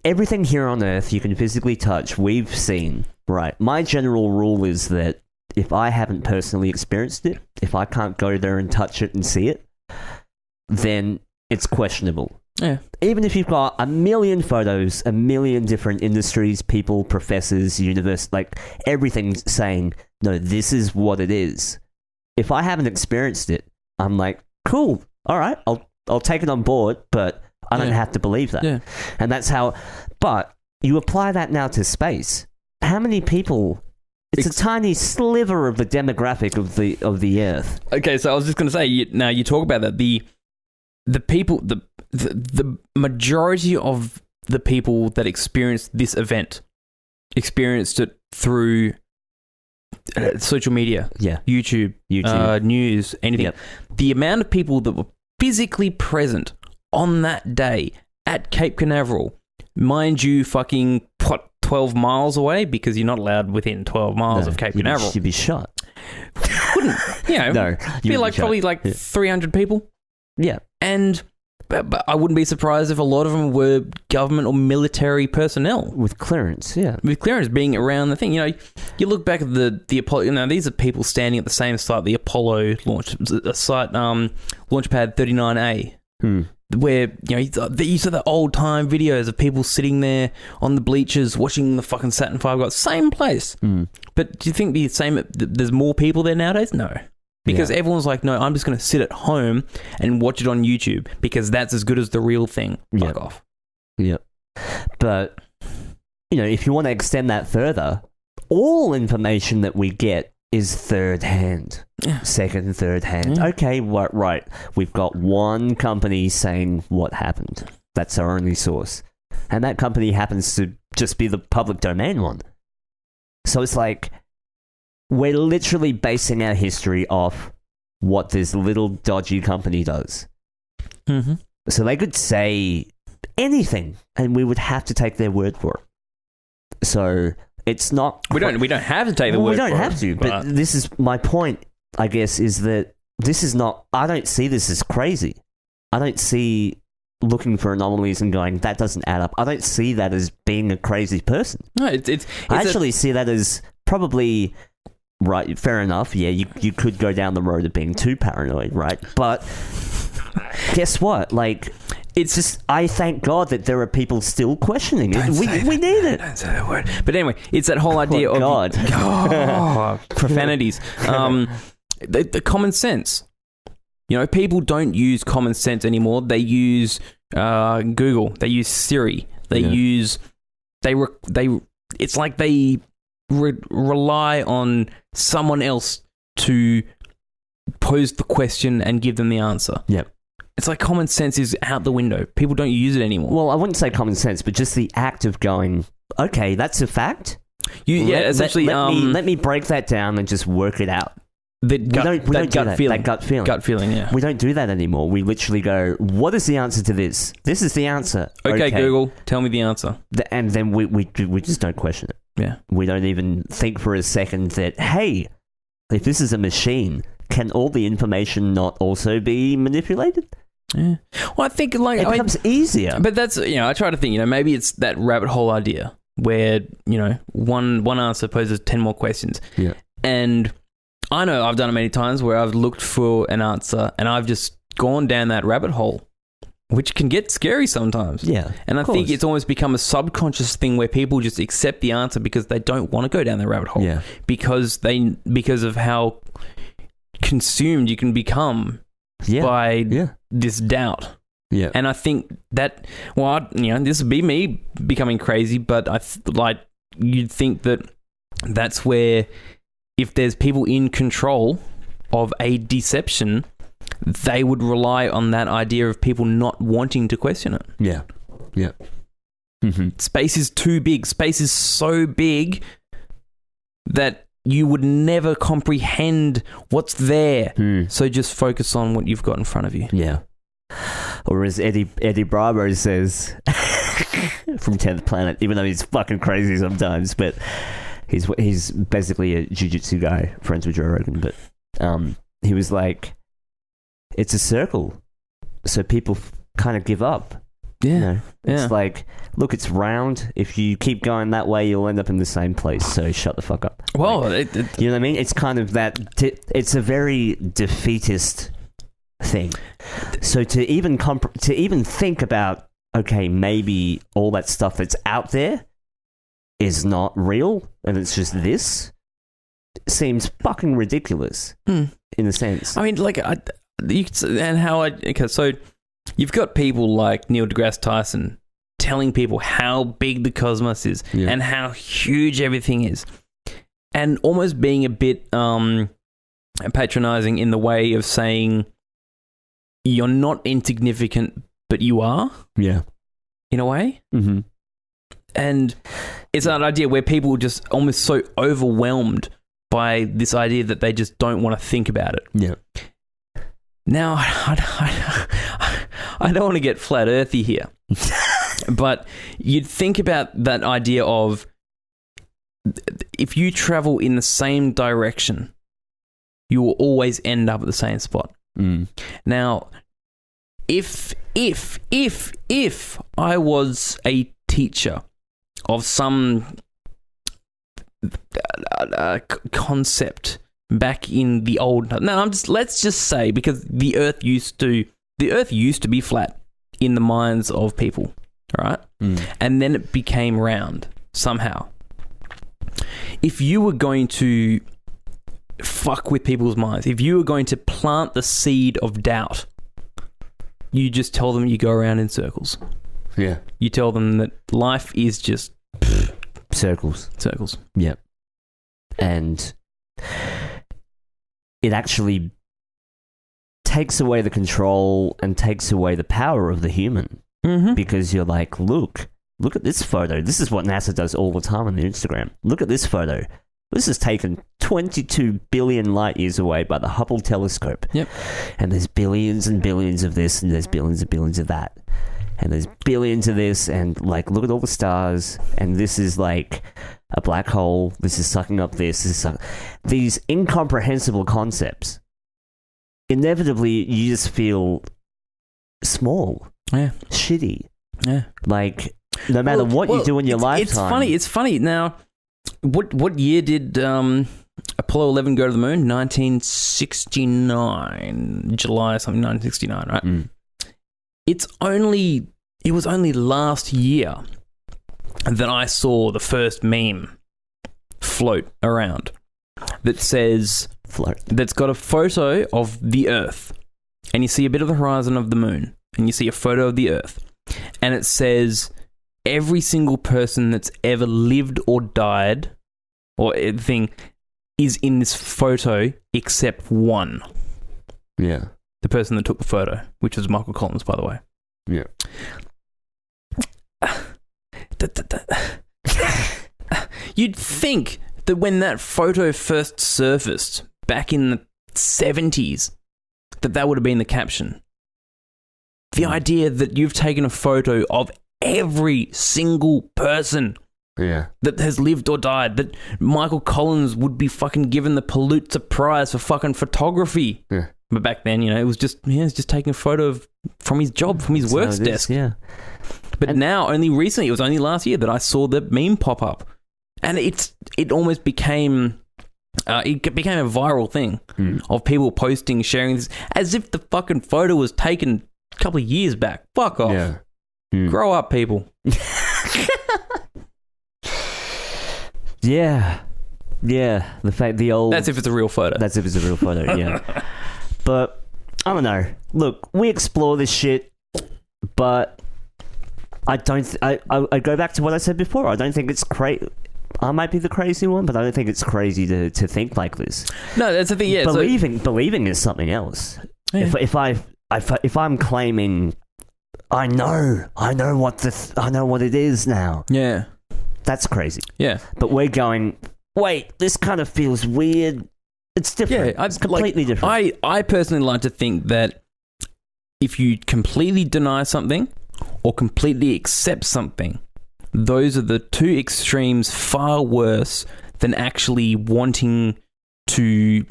everything here on Earth you can physically touch, we've seen, right? My general rule is that if I haven't personally experienced it, if I can't go there and touch it and see it, then it's questionable. Yeah. Even if you've got a million photos, a million different industries, people, professors, universe, like everything saying, no, this is what it is. If I haven't experienced it, I'm like, cool, all right, I'll take it on board, but I don't have to believe that. Yeah. And that's how, but you apply that now to space. How many people... It's a tiny sliver of the demographic of the Earth. Okay, so I was just going to say, now you talk about that, the people, the majority of the people that experienced this event experienced it through social media, YouTube, news, anything. Yep. The amount of people that were physically present on that day at Cape Canaveral, mind you, fucking 12 miles away, because you're not allowed within 12 miles of Cape Canaveral. You'd be shot. Wouldn't, no, be like probably like 300 people. Yeah. And but I wouldn't be surprised if a lot of them were government or military personnel. With clearance, yeah. With clearance being around the thing. You know, you look back at the Apollo, you know, these are people standing at the same site the Apollo launched, a site, Launchpad 39A. Where, you know, you saw the old time videos of people sitting there on the bleachers watching the fucking Saturn V guys. Same place. But do you think there's more people there nowadays? No. Because everyone's like, no, I'm just going to sit at home and watch it on YouTube because that's as good as the real thing. Fuck off. Yep. But, you know, if you want to extend that further, all information that we get is third hand. Second, third hand. Okay, right. We've got one company saying what happened. That's our only source. And that company happens to just be the public domain one. So it's like, we're literally basing our history off what this little dodgy company does. So they could say anything, and we would have to take their word for it. So it's not... We don't have to take the word for it. We don't have to, but this is my point, I guess, is that this is not... I don't see this as crazy. I don't see looking for anomalies and going, that doesn't add up. I don't see that as being a crazy person. No, I actually see that as probably... Right, fair enough. Yeah, you could go down the road of being too paranoid, right? But guess what? Like, it's just, I thank God that there are people still questioning it. We need it. Don't say that word. But anyway, it's that whole idea of... God. Profanities. The common sense. You know, people don't use common sense anymore. They use Google. They use Siri. They use... It's like they... rely on someone else to pose the question and give them the answer. Yep. It's like common sense is out the window. People don't use it anymore. Well, I wouldn't say common sense, but just the act of going, okay, that's a fact. Essentially, let me break that down and just work it out. That gut feeling. Gut feeling, yeah. We don't do that anymore. We literally go, what is the answer to this? This is the answer. Okay, Google, tell me the answer. And then we just don't question it. Yeah. We don't even think for a second that, hey, if this is a machine, can all the information not also be manipulated? Yeah. Well, I think it becomes easier. But that's, you know, I try to think, you know, maybe it's that rabbit hole idea where, you know, one answer poses 10 more questions. Yeah. And I know I've done it many times where I've looked for an answer and I've just gone down that rabbit hole, which can get scary sometimes. Yeah. And I think it's almost become a subconscious thing where people just accept the answer because they don't want to go down the rabbit hole. Yeah. Because of how consumed you can become by this doubt. Yeah. And I think that, well, you know, this would be me becoming crazy, but you'd think that that's where if there's people in control of a deception, they would rely on that idea of people not wanting to question it. Yeah. Yeah. Mm-hmm. Space is too big. Space is so big that you would never comprehend what's there. So just focus on what you've got in front of you. Yeah. Or as Eddie Bravo says from 10th Planet, even though he's fucking crazy sometimes, but he's basically a jiu-jitsu guy, friends with Joe Rogan, but he was like, it's a circle, so people kind of give up. Yeah. You know? It's like, look, it's round. If you keep going that way, you'll end up in the same place, so shut the fuck up. Well, like, you know what I mean? It's kind of that, it's a very defeatist thing. So to even think about, okay, maybe all that stuff that's out there is not real and it's just this, seems fucking ridiculous in a sense. I mean, like, so you've got people like Neil deGrasse Tyson telling people how big the cosmos is and how huge everything is, and almost being a bit patronizing in the way of saying you're not insignificant, but you are. Yeah. In a way. Mm-hmm. And it's that idea where people are just almost so overwhelmed by this idea that they just don't want to think about it. Yeah. Now, I don't want to get flat earthy here, but you'd think about that idea of if you travel in the same direction, you will always end up at the same spot. Now, if I was a teacher of some concept back in the old, let's just say, because the earth used to be flat in the minds of people, all right? And then it became round somehow. If you were going to fuck with people's minds, if you were going to plant the seed of doubt, you just tell them you go around in circles. Yeah. You tell them that life is just circles. Yeah. And it actually takes away the control and takes away the power of the human. Because you're like, look at this photo. This is what NASA does all the time on their Instagram. Look at this photo. This is taken 22 billion light years away by the Hubble telescope. Yep. And there's billions and billions of this, and there's billions and billions of that. And there's billions of this, and like, look at all the stars, and this is like a black hole. This is sucking up this. These incomprehensible concepts. Inevitably, you just feel small. Yeah. Shitty. Yeah. Like, no matter what you do in your lifetime. It's funny. Now, what year did Apollo 11 go to the moon? 1969. July something, 1969, right? It was only last year that I saw the first meme float around that says, that's got a photo of the Earth, and you see a bit of the horizon of the moon, and you see a photo of the Earth, and it says every single person that's ever lived or died or anything is in this photo except one. Yeah. The person that took the photo, which was Michael Collins, by the way. Yeah. You'd think that when that photo first surfaced back in the 70s, that would have been the caption. The idea that you've taken a photo of every single person that has lived or died, that Michael Collins would be fucking given the Pulitzer Prize for fucking photography. Yeah. But back then, it was just taking a photo from his job, from his work desk. Yeah. But now, only recently, it was only last year that I saw the meme pop up, and it almost became it became a viral thing of people posting, sharing this, as if the fucking photo was taken a couple of years back. Fuck off. Yeah. Grow up, people. Yeah. That's if it's a real photo. Yeah. But I don't know. Look, we explore this shit, but I don't. I go back to what I said before. I don't think it's crazy. I might be the crazy one, but I don't think it's crazy to think like this. No, that's the thing. Yeah, believing is something else. Yeah. If I'm claiming, I know what it is now. Yeah, that's crazy. Yeah, but we're going. Wait, this kind of feels weird. It's different. Yeah, it's completely different. I personally like to think that if you completely deny something or completely accept something, those are the two extremes far worse than actually wanting to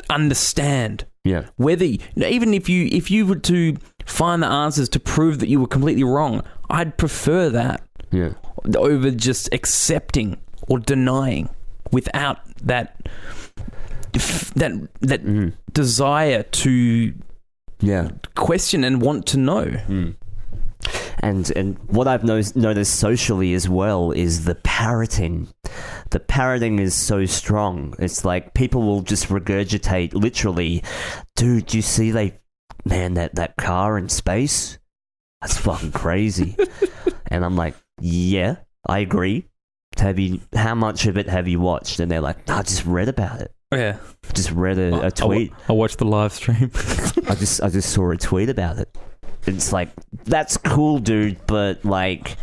understand. Yeah. Whether, even if you were to find the answers to prove that you were completely wrong, I'd prefer that. Yeah. Over just accepting or denying without that desire to question and want to know. Mm. And what I've noticed socially as well is the parroting. The parroting is so strong. It's like people will just regurgitate literally, dude, do you see that car in space? That's fucking crazy. And I'm like, yeah, I agree. How much of it have you watched? And they're like, I just read about it. Yeah. Just read a tweet. I watched the live stream. I just saw a tweet about it. It's like, that's cool, dude, but like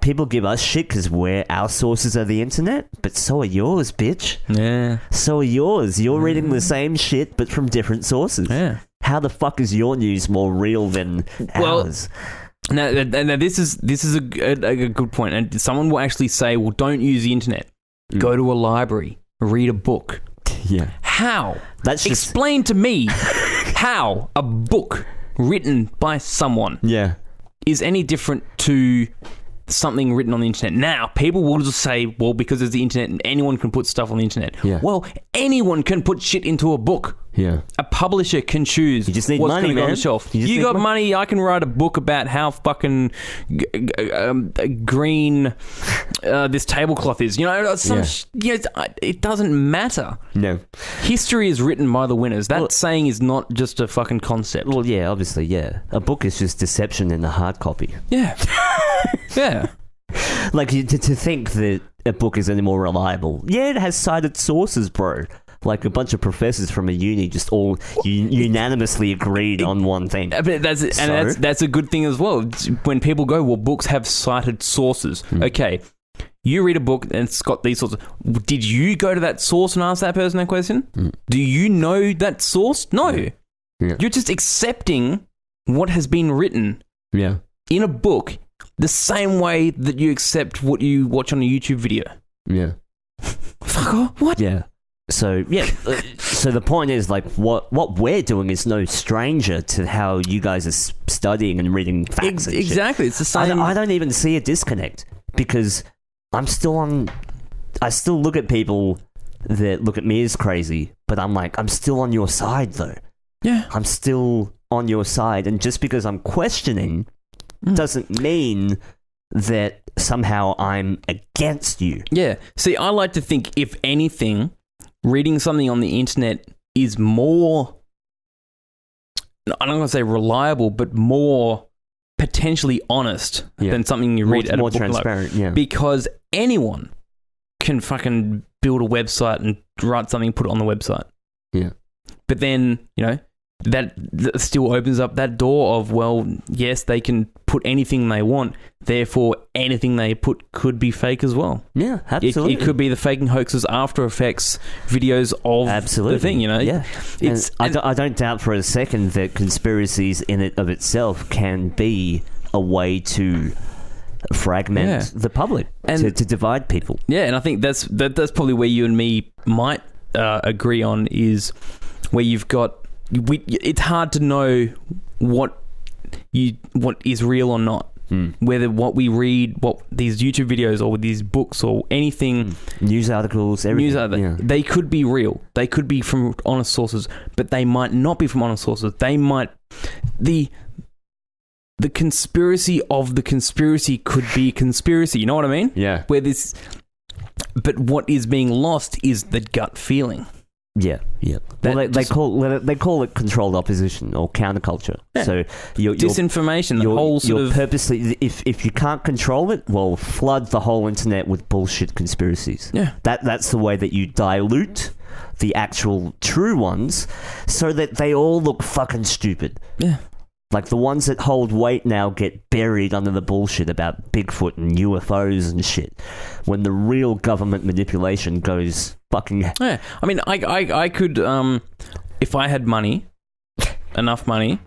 people give us shit because our sources are the internet, but so are yours, bitch. Yeah. So are yours. You're reading the same shit, but from different sources. Yeah. How the fuck is your news more real than ours? Now, this is a good point. And someone will actually say, well, don't use the internet. Go to a library. Read a book. Yeah. How? Explain to me how a book written by someone is any different to something written on the internet. Now, people will just say, well, because it's the internet and anyone can put stuff on the internet. Yeah. Well, anyone can put shit into a book. Yeah. A publisher can choose you just need what's money, going to go man. on the shelf. You got money, I can write a book about how fucking green this tablecloth is. It doesn't matter. No. History is written by the winners. That saying is not just a fucking concept. Well, yeah, obviously, yeah. A book is just deception in the hard copy. Yeah. Yeah. Like, to think that a book is any more reliable. Yeah, it has cited sources, bro. Like, a bunch of professors from a uni just all unanimously agreed on one thing. But that's a good thing as well. When people go, well, books have cited sources. Okay, you read a book and it's got these sources. Did you go to that source and ask that person that question? Do you know that source? No. Yeah. You're just accepting what has been written in a book the same way that you accept what you watch on a YouTube video. Yeah. Fuck off. What? Yeah. So, yeah. So the point is, like, what we're doing is no stranger to how you guys are studying and reading facts and exactly. shit. It's the same. I don't even see a disconnect because I still look at people that look at me as crazy, but I'm like, I'm still on your side, though. Yeah. I'm still on your side. And just because I'm questioning doesn't mean that somehow I'm against you. Yeah. See, I like to think, if anything, reading something on the internet is more, I'm not going to say reliable, but more potentially honest than something you read at a book transparent, because anyone can fucking build a website and write something, put it on the website. Yeah. But then, that still opens up that door of, well, yes, they can put anything they want. Therefore, anything they put could be fake as well. Yeah, absolutely. It could be the faking hoaxes, After Effects videos of the thing, Yeah. I don't doubt for a second that conspiracies in it of itself can be a way to fragment the public, and to divide people. Yeah, and I think that's probably where you and me might agree on, is where you've got... it's hard to know what is real or not. Whether what we read, what these YouTube videos or these books or anything, news articles, everything, they could be real. They could be from honest sources, but they might not be from honest sources. They might the conspiracy of the conspiracy could be a conspiracy. You know what I mean? Yeah. But what is being lost is the gut feeling. Yeah. Well, they call it controlled opposition or counterculture. Yeah. So disinformation, the whole sort of purposely. If you can't control it, well, flood the whole internet with bullshit conspiracies. Yeah. That's the way that you dilute the actual true ones, so that they all look fucking stupid. Yeah. Like, the ones that hold weight now get buried under the bullshit about Bigfoot and UFOs and shit, when the real government manipulation goes fucking... Yeah, I mean, I could, if I had money, enough money,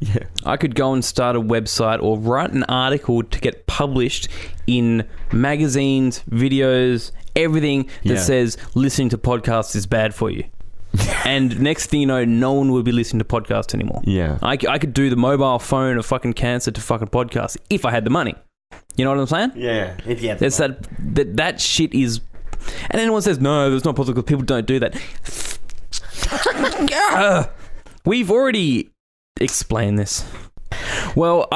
I could go and start a website or write an article to get published in magazines, videos, everything that says listening to podcasts is bad for you. And next thing you know, no one will be listening to podcasts anymore. Yeah. I could do the mobile phone of fucking cancer to fucking podcasts if I had the money. You know what I'm saying? Yeah. If you have There's that shit is... And anyone says, no, that's not possible because people don't do that. We've already explained this. Well,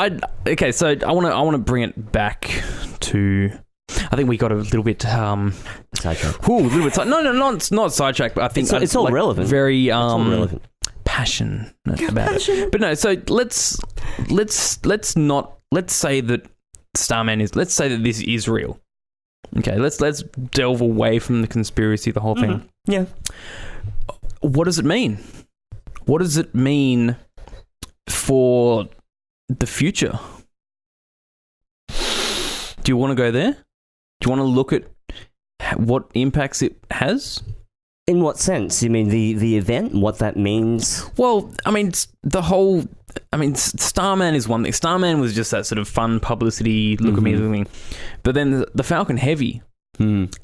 so I want to bring it back to... I think we got a little bit sidetrack. Ooh, a little bit not sidetrack, but I think it's all relevant. Very it's all relevant. Passionate about it. But no, so let's say that Starman is... Let's say that this is real. Okay, let's delve away from the conspiracy, the whole thing. Yeah. What does it mean? What does it mean for the future? Do you want to go there? Do you want to look at what impacts it has? In what sense? You mean the event? What that means? Well, I mean, Starman is one thing. Starman was just that sort of fun publicity, look at me thing. But then the Falcon Heavy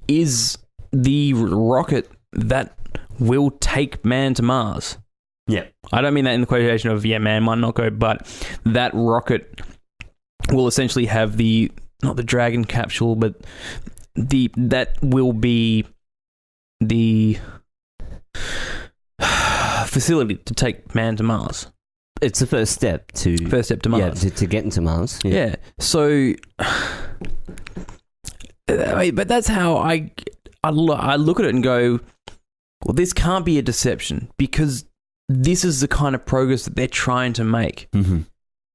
is the rocket that will take man to Mars. Yeah. I don't mean that in the quotation of, man might not go, but that rocket will essentially have not the Dragon capsule, but that will be the facility to take man to Mars. It's the first step to Mars. Yeah, to get into Mars. Yeah. So, but that's how I look at it and go, well, this can't be a deception because this is the kind of progress that they're trying to make. Mm-hmm.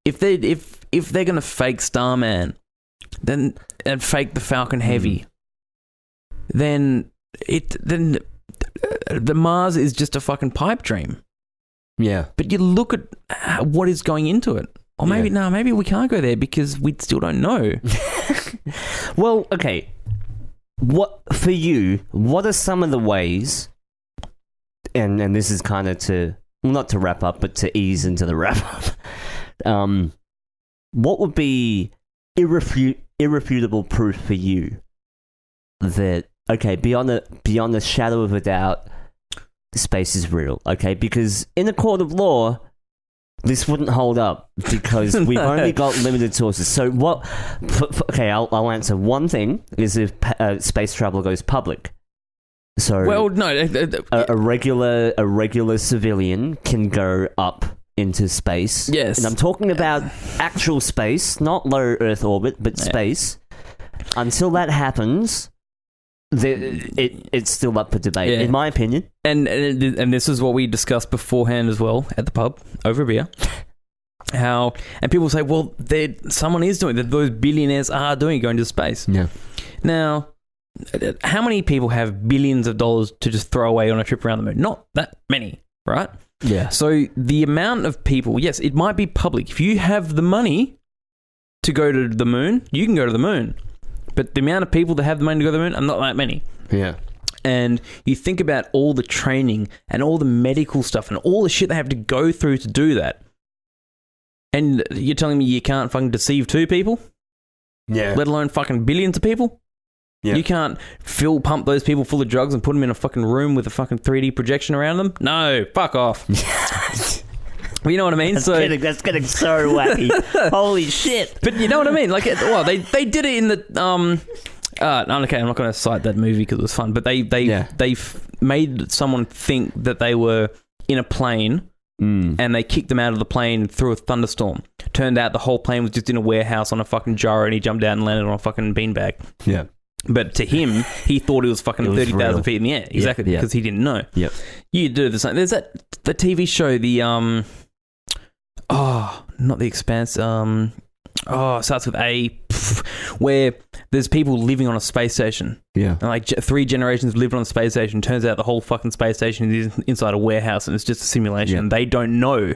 If they're going to fake Starman, and fake the Falcon Heavy, then the Mars is just a fucking pipe dream. Yeah. But you look at what is going into it. Or maybe, maybe we can't go there because we still don't know. Well, okay. What are some of the ways, and this is kind of not to wrap up, but to ease into the wrap up, what would be irrefutable proof for you that, okay, beyond a shadow of a doubt, space is real, okay? Because in a court of law, this wouldn't hold up because we've only got limited sources. So what... Okay, I'll answer. One thing is if space travel goes public. So... Well, no... a regular civilian can go up into space. Yes. And I'm talking about actual space, not low Earth orbit, but space. Until that happens... It's still up for debate, in my opinion. And this is what we discussed beforehand as well at the pub over a beer. And people say, well, someone is doing that. Those billionaires are going to space. Yeah. Now, how many people have billions of dollars to just throw away on a trip around the moon? Not that many, right? Yeah. So the amount of people, yes, it might be public. If you have the money to go to the moon, you can go to the moon. But the amount of people that have the money to go to the moon are not that many. Yeah. And you think about all the training and all the medical stuff and all the shit they have to go through to do that. And you're telling me you can't fucking deceive 2 people? Yeah. Let alone fucking billions of people? Yeah. You can't pump those people full of drugs and put them in a fucking room with a fucking 3D projection around them? No, fuck off. You know what I mean? That's getting so wacky. Holy shit. But you know what I mean? Like, well, they did it in the... okay, I'm not going to cite that movie because it was fun, but they made someone think that they were in a plane and they kicked them out of the plane through a thunderstorm. Turned out the whole plane was just in a warehouse on a fucking gyro and he jumped out and landed on a fucking beanbag. Yeah. But to him, he thought it was fucking 30,000 feet in the air. Exactly, because he didn't know. Yep. You do the same. There's the TV show, not The Expanse. It starts with A, where there's people living on a space station. Yeah. And like 3 generations lived on a space station. Turns out the whole fucking space station is inside a warehouse and it's just a simulation. And they don't know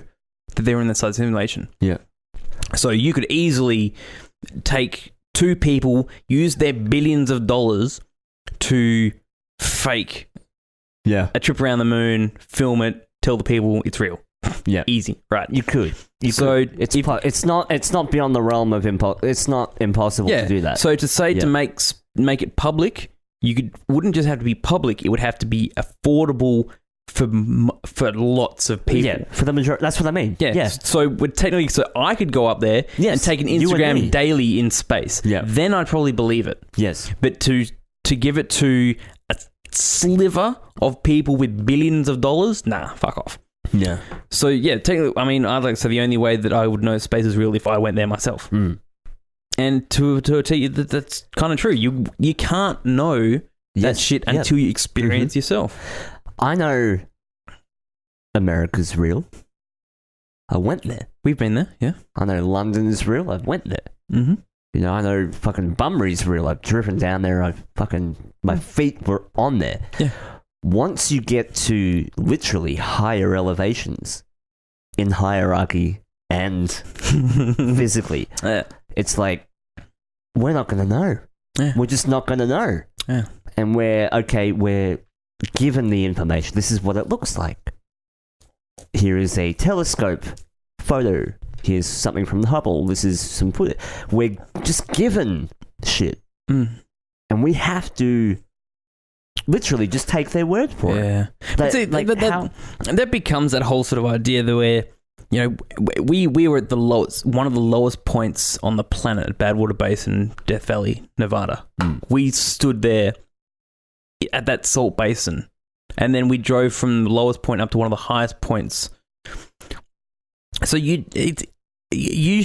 that they're in inside simulation. Yeah. So you could easily take 2 people, use their billions of dollars to fake a trip around the moon, film it, tell the people it's real. Yeah, easy, right? You could. It's not beyond the realm of it's not impossible to do that. So to say to make it public, wouldn't just have to be public; it would have to be affordable for lots of people. Yeah, for the majority. That's what I mean. Yeah. So I could go up there and take an Instagram daily in space. Yeah. Then I'd probably believe it. Yes. But to give it to a sliver of people with billions of dollars, nah, fuck off. Yeah. So technically, I mean, I'd like to say the only way that I would know space is real if I went there myself. Mm. And to tell you that's kind of true. You can't know that shit until you experience yourself. I know America's real. I went there. We've been there, yeah. I know London's real. I went there. Mm-hmm. You know, I know fucking Bunbury's real. I've driven down there. My feet were on there. Yeah. Once you get to literally higher elevations in hierarchy and physically, it's like, we're not going to know. Yeah. We're just not going to know. Yeah. And we're given the information. This is what it looks like. Here is a telescope photo. Here's something from the Hubble. This is some footage. We're just given shit. Mm. And we have to literally just take their word for it. That becomes that whole sort of idea that where, you know, we were at one of the lowest points on the planet at Badwater Basin, Death Valley, Nevada. Mm. We stood there at that salt basin, and then we drove from the lowest point up to one of the highest points. So you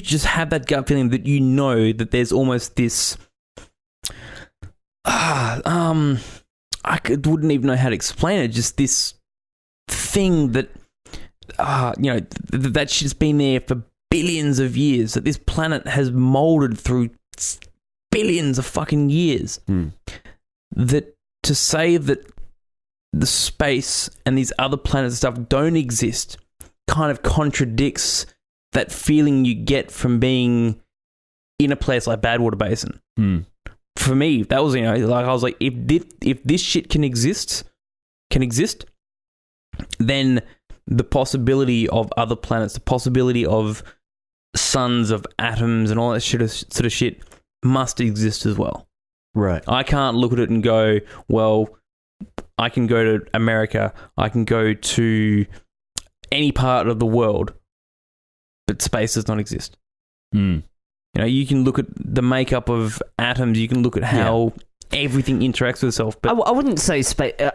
just have that gut feeling that you know that there's almost this wouldn't even know how to explain it, just this thing that you know, that shit's been there for billions of years, that this planet has molded through billions of fucking years. Mm. That to say that the space and these other planets and stuff don't exist kind of contradicts that feeling you get from being in a place like Badwater Basin. Mm. For me, that was, you know, like I was like, if this shit can exist, then the possibility of other planets, the possibility of suns, of atoms, and all that sort of shit must exist as well. Right. I can't look at it and go, well, I can go to America, I can go to any part of the world, but space does not exist. Mm. You know, you can look at the makeup of atoms, you can look at how everything interacts with itself. But I wouldn't say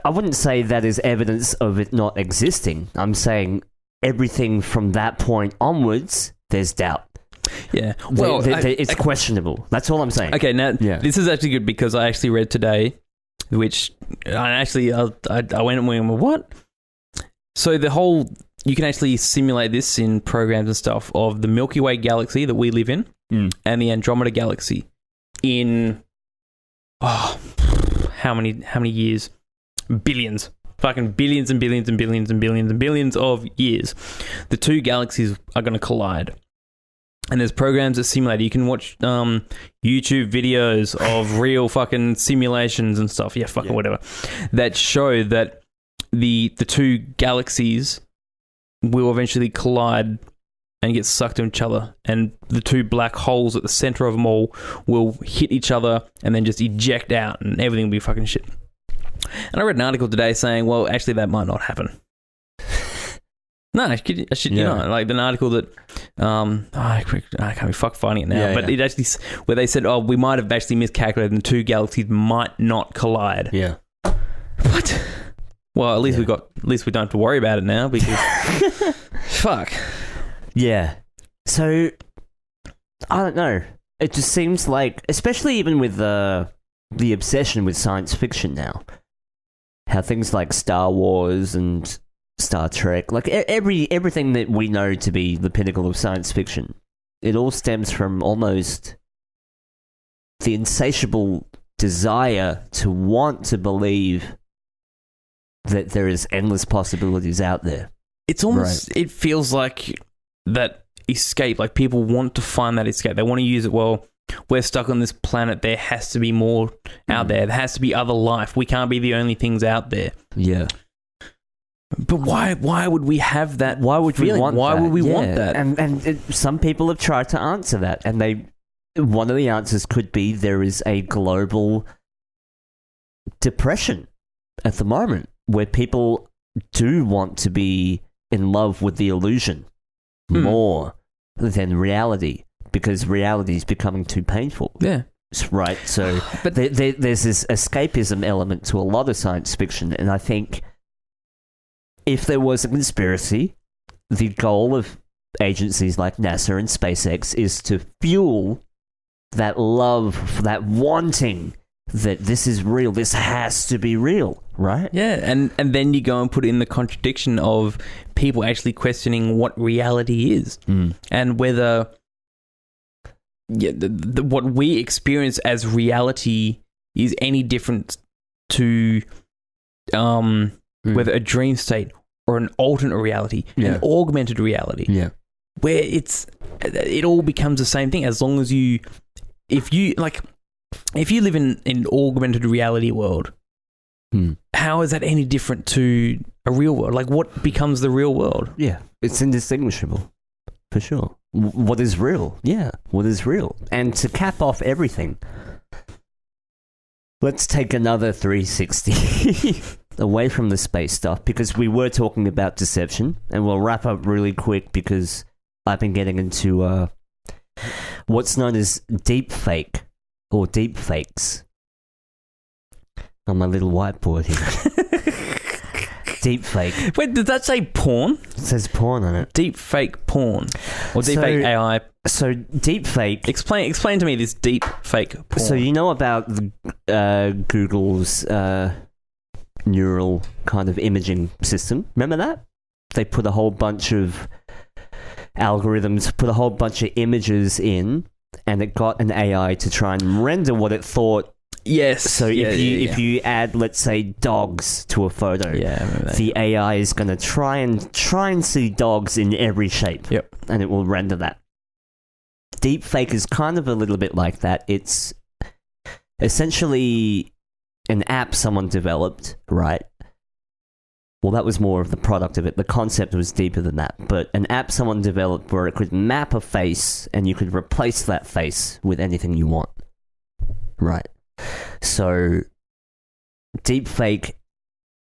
I wouldn't say that is evidence of it not existing. I'm saying everything from that point onwards, there's doubt. Yeah, well, it's questionable. That's all I'm saying. Okay, now this is actually good because I actually read today, which I went and went, what? So you can actually simulate this in programs and stuff of the Milky Way galaxy that we live in and the Andromeda galaxy in how many years? Billions. Fucking billions and billions and billions and billions and billions of years. The two galaxies are going to collide. And there's programs that simulate. You can watch YouTube videos of real fucking simulations and stuff. Yeah, whatever. That show that the two galaxies will eventually collide and get sucked into each other. And the two black holes at the center of them all will hit each other and then just eject out and everything will be fucking shit. And I read an article today saying, well, actually that might not happen. No, I should, you know, like an article that, I can't be fuck finding it now, but it actually, where they said, we might have actually miscalculated and the two galaxies might not collide. Yeah. What? Well, at least we don't have to worry about it now because, fuck. Yeah. So, I don't know. It just seems like, especially even with the obsession with science fiction now, how things like Star Wars and Star Trek, like everything that we know to be the pinnacle of science fiction, it all stems from almost the insatiable desire to want to believe that there is endless possibilities out there. It's almost, it feels like that escape, like people want to find that escape. They want to use it, well, we're stuck on this planet, there has to be more out there. There has to be other life. We can't be the only things out there. Yeah. But why would we have that? Why would feeling? we want why that? would we want that? And some people have tried to answer that, and one of the answers could be there is a global depression at the moment where people do want to be in love with the illusion more than reality, because reality is becoming too painful. Yeah. Right? So but there's this escapism element to a lot of science fiction, and I think if there was a conspiracy, the goal of agencies like NASA and SpaceX is to fuel that love, that wanting that this is real, this has to be real, right? Yeah, and then you go and put in the contradiction of people actually questioning what reality is and whether what we experience as reality is any different to whether a dream state or an alternate reality, an augmented reality, where it all becomes the same thing as long as if you live in an augmented reality world, how is that any different to a real world? Like, what becomes the real world? Yeah, it's indistinguishable, for sure. What is real? Yeah, what is real? And to cap off everything, let's take another 360 away from the space stuff, because we were talking about deception, and we'll wrap up really quick because I've been getting into what's known as deep fake or deep fakes on my little whiteboard here. Deep fake. Wait, did that say porn? It says porn on it. Deep fake porn or deep fake AI. So deep fake. Explain to me this deep fake porn. So you know about Google's neural kind of imaging system? Remember that? They put a whole bunch of algorithms, put a whole bunch of images in, and it got an AI to try and render what it thought. Yes. So if you add, let's say, dogs to a photo, the AI is going to try and see dogs in every shape. Yep. And it will render that. Deepfake is kind of a little bit like that. It's essentially an app someone developed, right? Well, that was more of the product of it. The concept was deeper than that. But an app someone developed where it could map a face and you could replace that face with anything you want. Right. So, deepfake,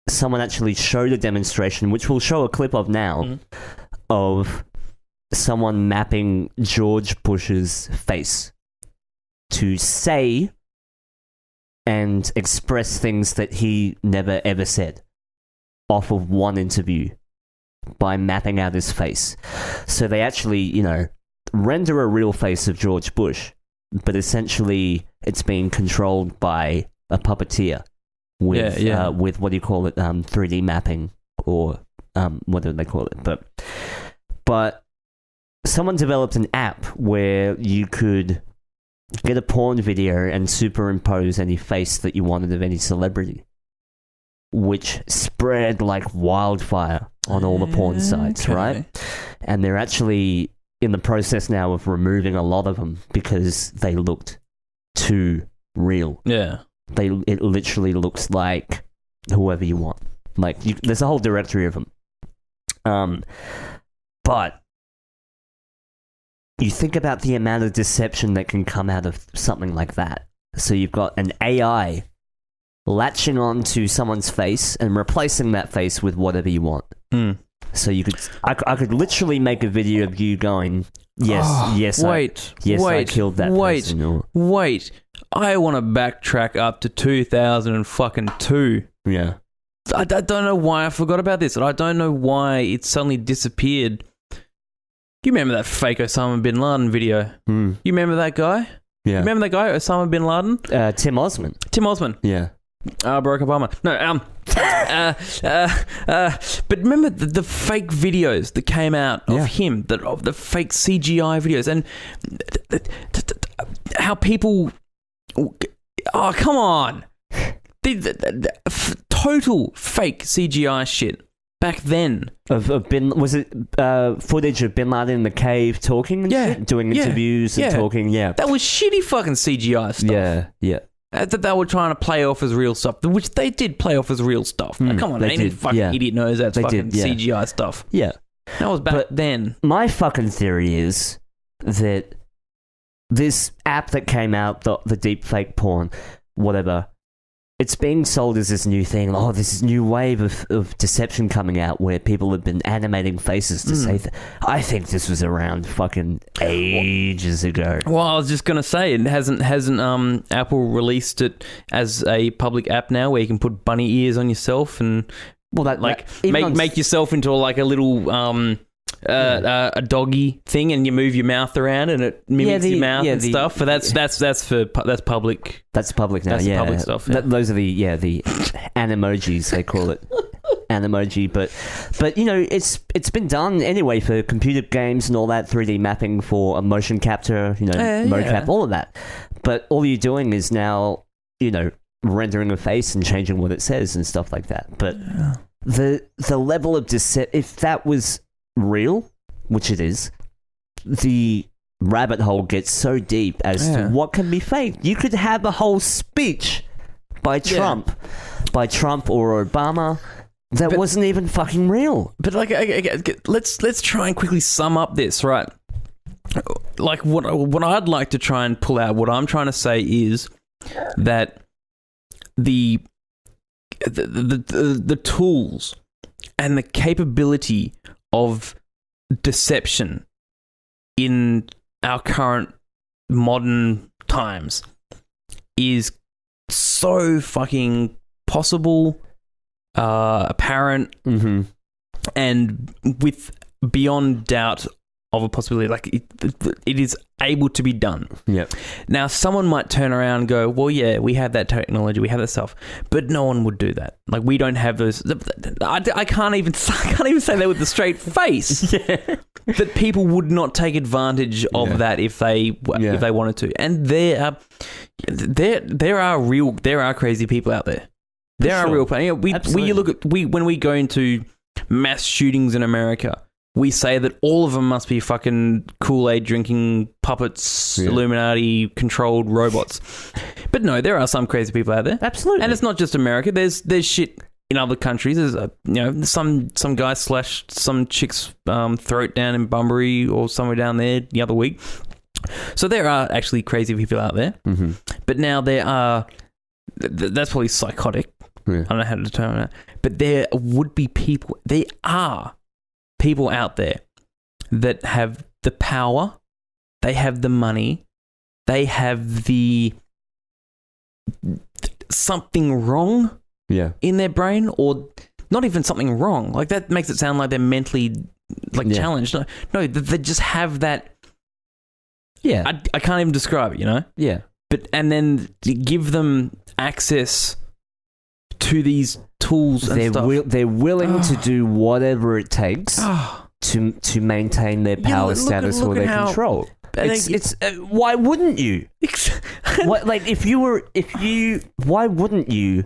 someone actually showed a demonstration, which we'll show a clip of now, of someone mapping George Bush's face to say and express things that he never ever said off of one interview by mapping out his face. So they actually, render a real face of George Bush, but essentially it's being controlled by a puppeteer with what do you call it, 3D mapping, or what do they call it? But someone developed an app where you could get a porn video and superimpose any face that you wanted of any celebrity, which spread like wildfire on all the porn sites, right? And they're actually in the process now of removing a lot of them because they looked too real. Yeah. It literally looks like whoever you want. Like, there's a whole directory of them. But you think about the amount of deception that can come out of something like that. So you've got an AI latching on to someone's face and replacing that face with whatever you want. So you could, I could literally make a video of you going, yes, I killed that person. Wait, I want to backtrack up to 2002. Yeah. I don't know why I forgot about this, and I don't know why it suddenly disappeared. You remember that fake Osama bin Laden video? You remember that guy? Yeah. Remember that guy, Osama bin Laden? Tim Osman. Yeah. Barack Obama. No, but remember the fake videos that came out of him, of the fake CGI videos, and how people... Oh, come on. The total fake CGI shit back then. Was it footage of Bin Laden in the cave talking and shit? Doing interviews and talking, That was shitty fucking CGI stuff. Yeah. that they were trying to play off as real stuff, which they did play off as real stuff. Come on, any fucking idiot knows that's fucking CGI stuff. Yeah. That was back then. My fucking theory is that this app that came out, the deep fake porn, whatever, it's being sold as this new thing. Oh, this new wave of deception coming out where people have been animating faces to say I think this was around fucking ages ago. Well, I was just gonna say, it hasn't Apple released it as a public app now where you can put bunny ears on yourself and make yourself into like a little a doggy thing, and you move your mouth around and it mimics your mouth and stuff. But that's public. That's public now. That's public stuff. Yeah. Those are the animojis they call it. Animoji, but you know, it's been done anyway for computer games and all that, 3D mapping for a motion capture, mocap, all of that. But all you're doing is now, rendering a face and changing what it says and stuff like that. But the level of if that was real, which it is, the rabbit hole gets so deep as to what can be fake. You could have a whole speech by Trump or Obama that wasn't even fucking real. But let's try and quickly sum up this, right? Like what I'd like to try and pull out, what I'm trying to say is that the tools and the capability of deception in our current modern times is so fucking possible, apparent, and with beyond doubt of a possibility. Like it is able to be done. Yep. Now, someone might turn around and go, "Well, yeah, we have that technology, we have that stuff," but no one would do that. Like, we don't have those. I can't even say that with a straight face. That people would not take advantage of that if they wanted to. And there are crazy people out there. There are real people. When we go into mass shootings in America, we say that all of them must be fucking Kool-Aid drinking puppets, Illuminati controlled robots. But no, there are some crazy people out there. Absolutely. And it's not just America. There's shit in other countries. There's some guy slashed some chick's throat down in Bunbury or somewhere down there the other week. So there are actually crazy people out there. Mm-hmm. But now there are... That's probably psychotic. Yeah. I don't know how to determine that. But there would be people... There are people out there that have the power, they have the money, they have the something wrong in their brain, or not even something wrong. Like, that makes it sound like they're mentally challenged. No, they just have that. Yeah, I can't even describe it. Yeah, and then to give them access to these tools and stuff. They're willing to do whatever it takes to maintain their power status or their control. It's why wouldn't you? Why wouldn't you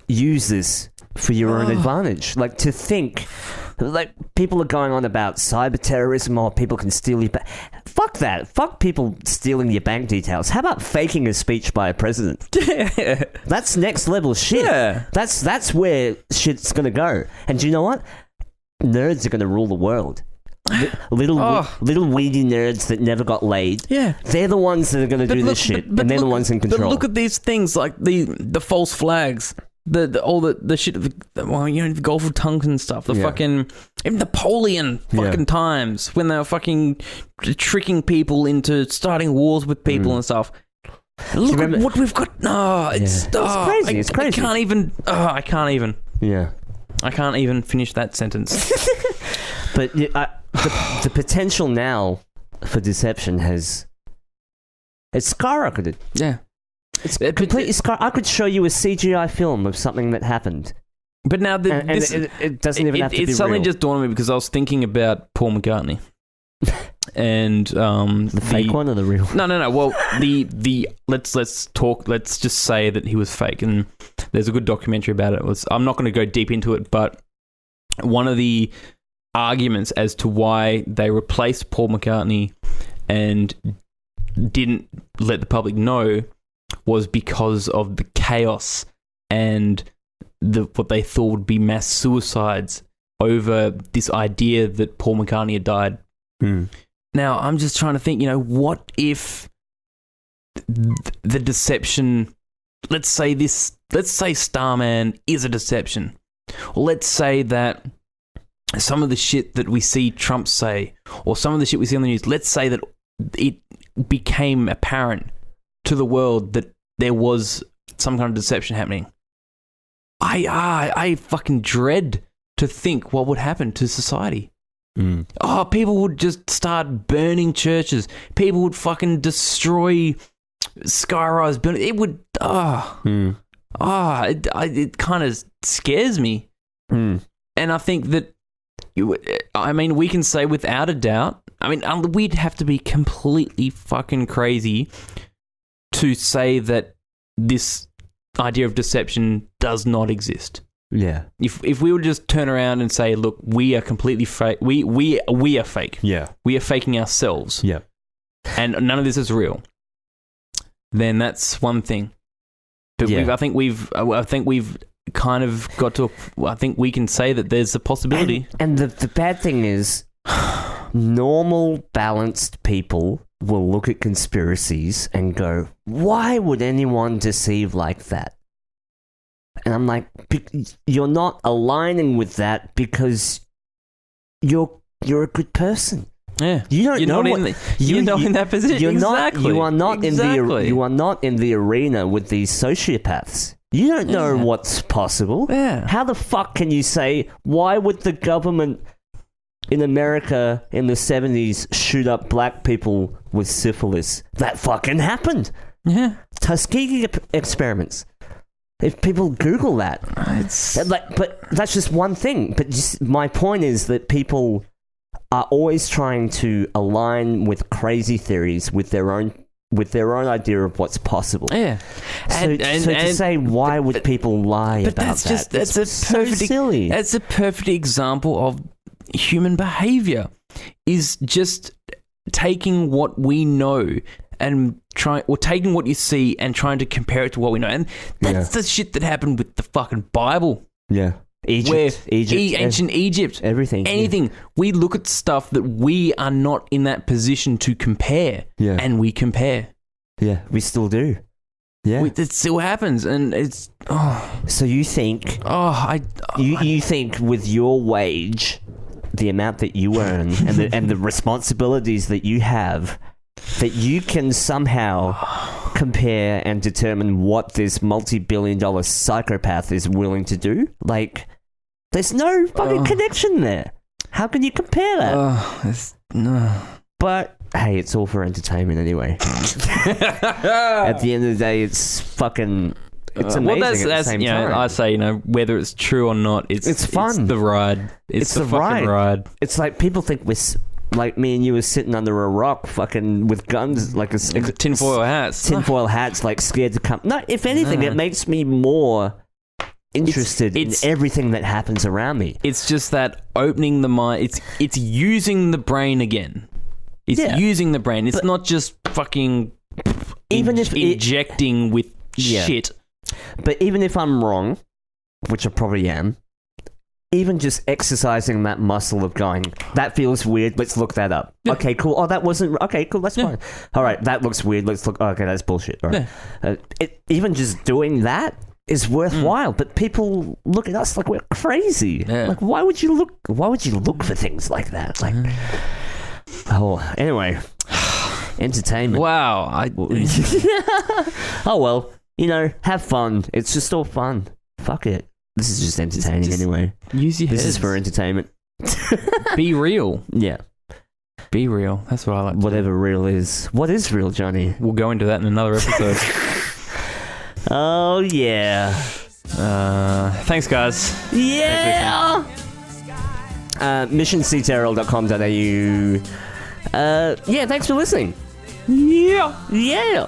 use this for your own advantage? Like, to think, like, people are going on about cyber terrorism, or people can steal your fuck that. Fuck people stealing your bank details. How about faking a speech by a president? That's next level shit. Yeah. That's where shit's gonna go. And do you know what? Nerds are gonna rule the world. Little weedy nerds that never got laid. Yeah, they're the ones that are gonna do this shit, and they're the ones in control. But look at these things, like the false flags. All the shit, the Gulf of Tonkin and stuff, the fucking, even Napoleon fucking times when they were fucking tricking people into starting wars with people and stuff. Look at what we've got. It's crazy. It's crazy. I can't even. Yeah. I can't even finish that sentence. But the potential now for deception it's skyrocketed. Yeah. It's completely I could show you a CGI film of something that happened. But now it doesn't even have to be real. It suddenly just dawned on me because I was thinking about Paul McCartney. And the fake one or the real one? No. Well, let's just say that he was fake, and there's a good documentary about it. I'm not going to go deep into it, but one of the arguments as to why they replaced Paul McCartney and didn't let the public know was because of the chaos and what they thought would be mass suicides over this idea that Paul McCartney had died. Now, I'm just trying to think, what if the deception, let's say Starman is a deception. Or let's say that some of the shit that we see Trump say, or some of the shit we see on the news, let's say that it became apparent to the world that there was some kind of deception happening. I fucking dread to think what would happen to society. Oh, people would just start burning churches. People would fucking destroy skyrise. It would. It kind of scares me. And I think that. We can say without a doubt. We'd have to be completely fucking crazy to say that this idea of deception does not exist. Yeah. If we would just turn around and say, look, we are completely fake. We are fake. Yeah. We are faking ourselves. Yeah. And none of this is real. Then that's one thing. But I think we've kind of got to. I think we can say that there's a possibility. And the bad thing is, normal, balanced people will look at conspiracies and go, "Why would anyone deceive like that?" And I'm like, you're not aligning with that because you're a good person. Yeah, you're not in that position. You are not in the arena with these sociopaths. You don't know what's possible. Yeah. How the fuck can you say, why would the government in America in the 70s shoot up black people with syphilis? That fucking happened. Yeah. Tuskegee experiments. If people Google that, but that's just one thing. But my point is that people are always trying to align with crazy theories with their own idea of what's possible. Yeah. So to say, why would people lie about that? That's silly. That's a perfect example of human behavior. Is just taking what we know and taking what you see and trying to compare it to what we know. And that's the shit that happened with the fucking Bible. Yeah. Egypt, ancient Egypt, everything, anything. We look at stuff that we are not in that position to compare, and we compare. Yeah, we still do. Yeah, it still happens, and it's. So you think? You think with your wage, the amount that you earn, and the responsibilities that you have, that you can somehow compare and determine what this multi-billion-dollar psychopath is willing to do? Like, there's no fucking connection there. How can you compare that? But hey, it's all for entertainment anyway. At the end of the day, it's fucking. It's amazing. Well, that's at the same time. I say, whether it's true or not, it's fun. It's the ride. It's the fucking ride. It's like people think we're. Like me and you were sitting under a rock fucking with guns, like tinfoil hats. Tinfoil hats, like scared to come. No, if anything, it makes me more interested in everything that happens around me. It's just that opening the mind. It's using the brain again. It's using the brain. It's not just fucking injecting with shit. But even if I'm wrong, which I probably am, even just exercising that muscle of going, that feels weird, let's look that up. Yeah. Okay, cool. Oh, that wasn't... Okay, cool, that's fine. All right, that looks weird, let's look... Okay, that's bullshit. All right. Even just doing that is worthwhile, but people look at us like we're crazy. Yeah. Like, why would you look for things like that? Like... anyway. Entertainment. Wow. Oh, well. Have fun. It's just all fun. Fuck it. This is just entertaining anyway. Use your heads. This is for entertainment. Be real. Yeah. Be real. That's what I like. Whatever real is. What is real, Johnny? We'll go into that in another episode. Oh, yeah. Thanks, guys. Yeah. missionctrl.com.au. Thanks for listening. Yeah. Yeah.